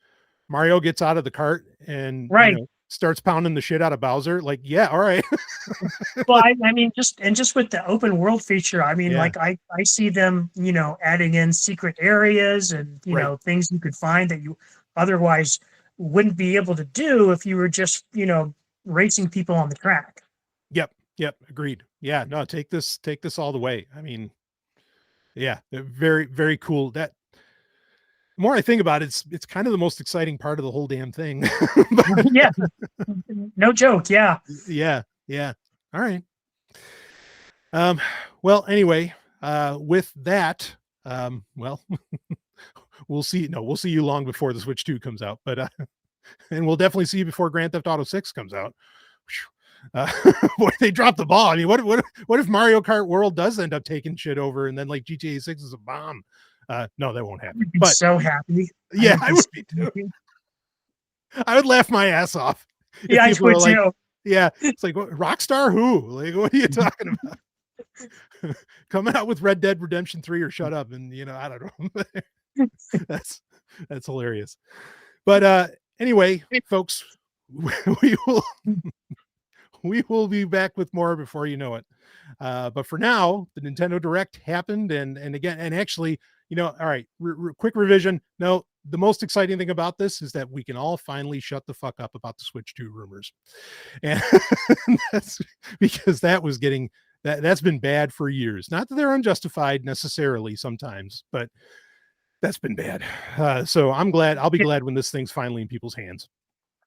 [SPEAKER 3] Mario gets out of the cart and
[SPEAKER 4] Right.
[SPEAKER 3] starts pounding the shit out of Bowser, like, yeah, all right.
[SPEAKER 4] Well, I mean, just with the open world feature, I mean,
[SPEAKER 3] Yeah,
[SPEAKER 4] like I see them, adding in secret areas and
[SPEAKER 3] right.
[SPEAKER 4] things you could find that you otherwise wouldn't be able to do if you were just, racing people on the track.
[SPEAKER 3] Yep. Agreed. Yeah, no, take this all the way. I mean, yeah, very, very cool. That the more I think about it, it's kind of the most exciting part of the whole damn thing. But
[SPEAKER 4] Yeah, no joke. Yeah.
[SPEAKER 3] yeah. All right. Um, well, anyway, with that, well, we'll see. No, we'll see you long before the Switch 2 comes out, but and we'll definitely see you before Grand Theft Auto 6 comes out. Uh, boy, they dropped the ball. I mean, what if Mario Kart World does end up taking shit over and then like GTA 6 is a bomb? No, that won't happen.
[SPEAKER 4] I'd be
[SPEAKER 3] But
[SPEAKER 4] so happy.
[SPEAKER 3] yeah, I would be too. I would laugh my ass off if
[SPEAKER 4] Yeah, I
[SPEAKER 3] people
[SPEAKER 4] would
[SPEAKER 3] are like,
[SPEAKER 4] too.
[SPEAKER 3] yeah, it's like Rockstar who? Like, what are you talking about? Coming out with Red Dead Redemption 3 or shut up. And I don't know. that's that's hilarious. But anyway, folks, we will we will be back with more before you know it. But for now, the Nintendo Direct happened, and again, and actually, all right, quick revision. No, the most exciting thing about this is that we can all finally shut the fuck up about the Switch 2 rumors, and that's because that's been bad for years. Not that they're unjustified necessarily sometimes, but that's been bad. So I'll be glad when this thing's finally in people's hands.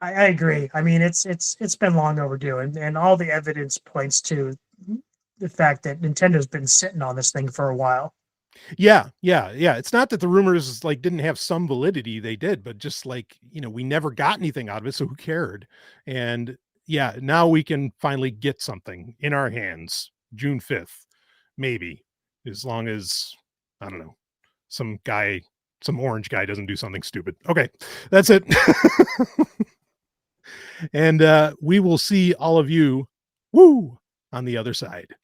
[SPEAKER 4] I agree. I mean, it's been long overdue, and all the evidence points to the fact that Nintendo's been sitting on this thing for a while.
[SPEAKER 3] Yeah. It's not that the rumors like didn't have some validity; they did, but just like we never got anything out of it, so who cared? And yeah, now we can finally get something in our hands, June 5th, maybe, as long as I don't know, some guy some orange guy doesn't do something stupid. Okay, that's it. And we will see all of you, woo, on the other side.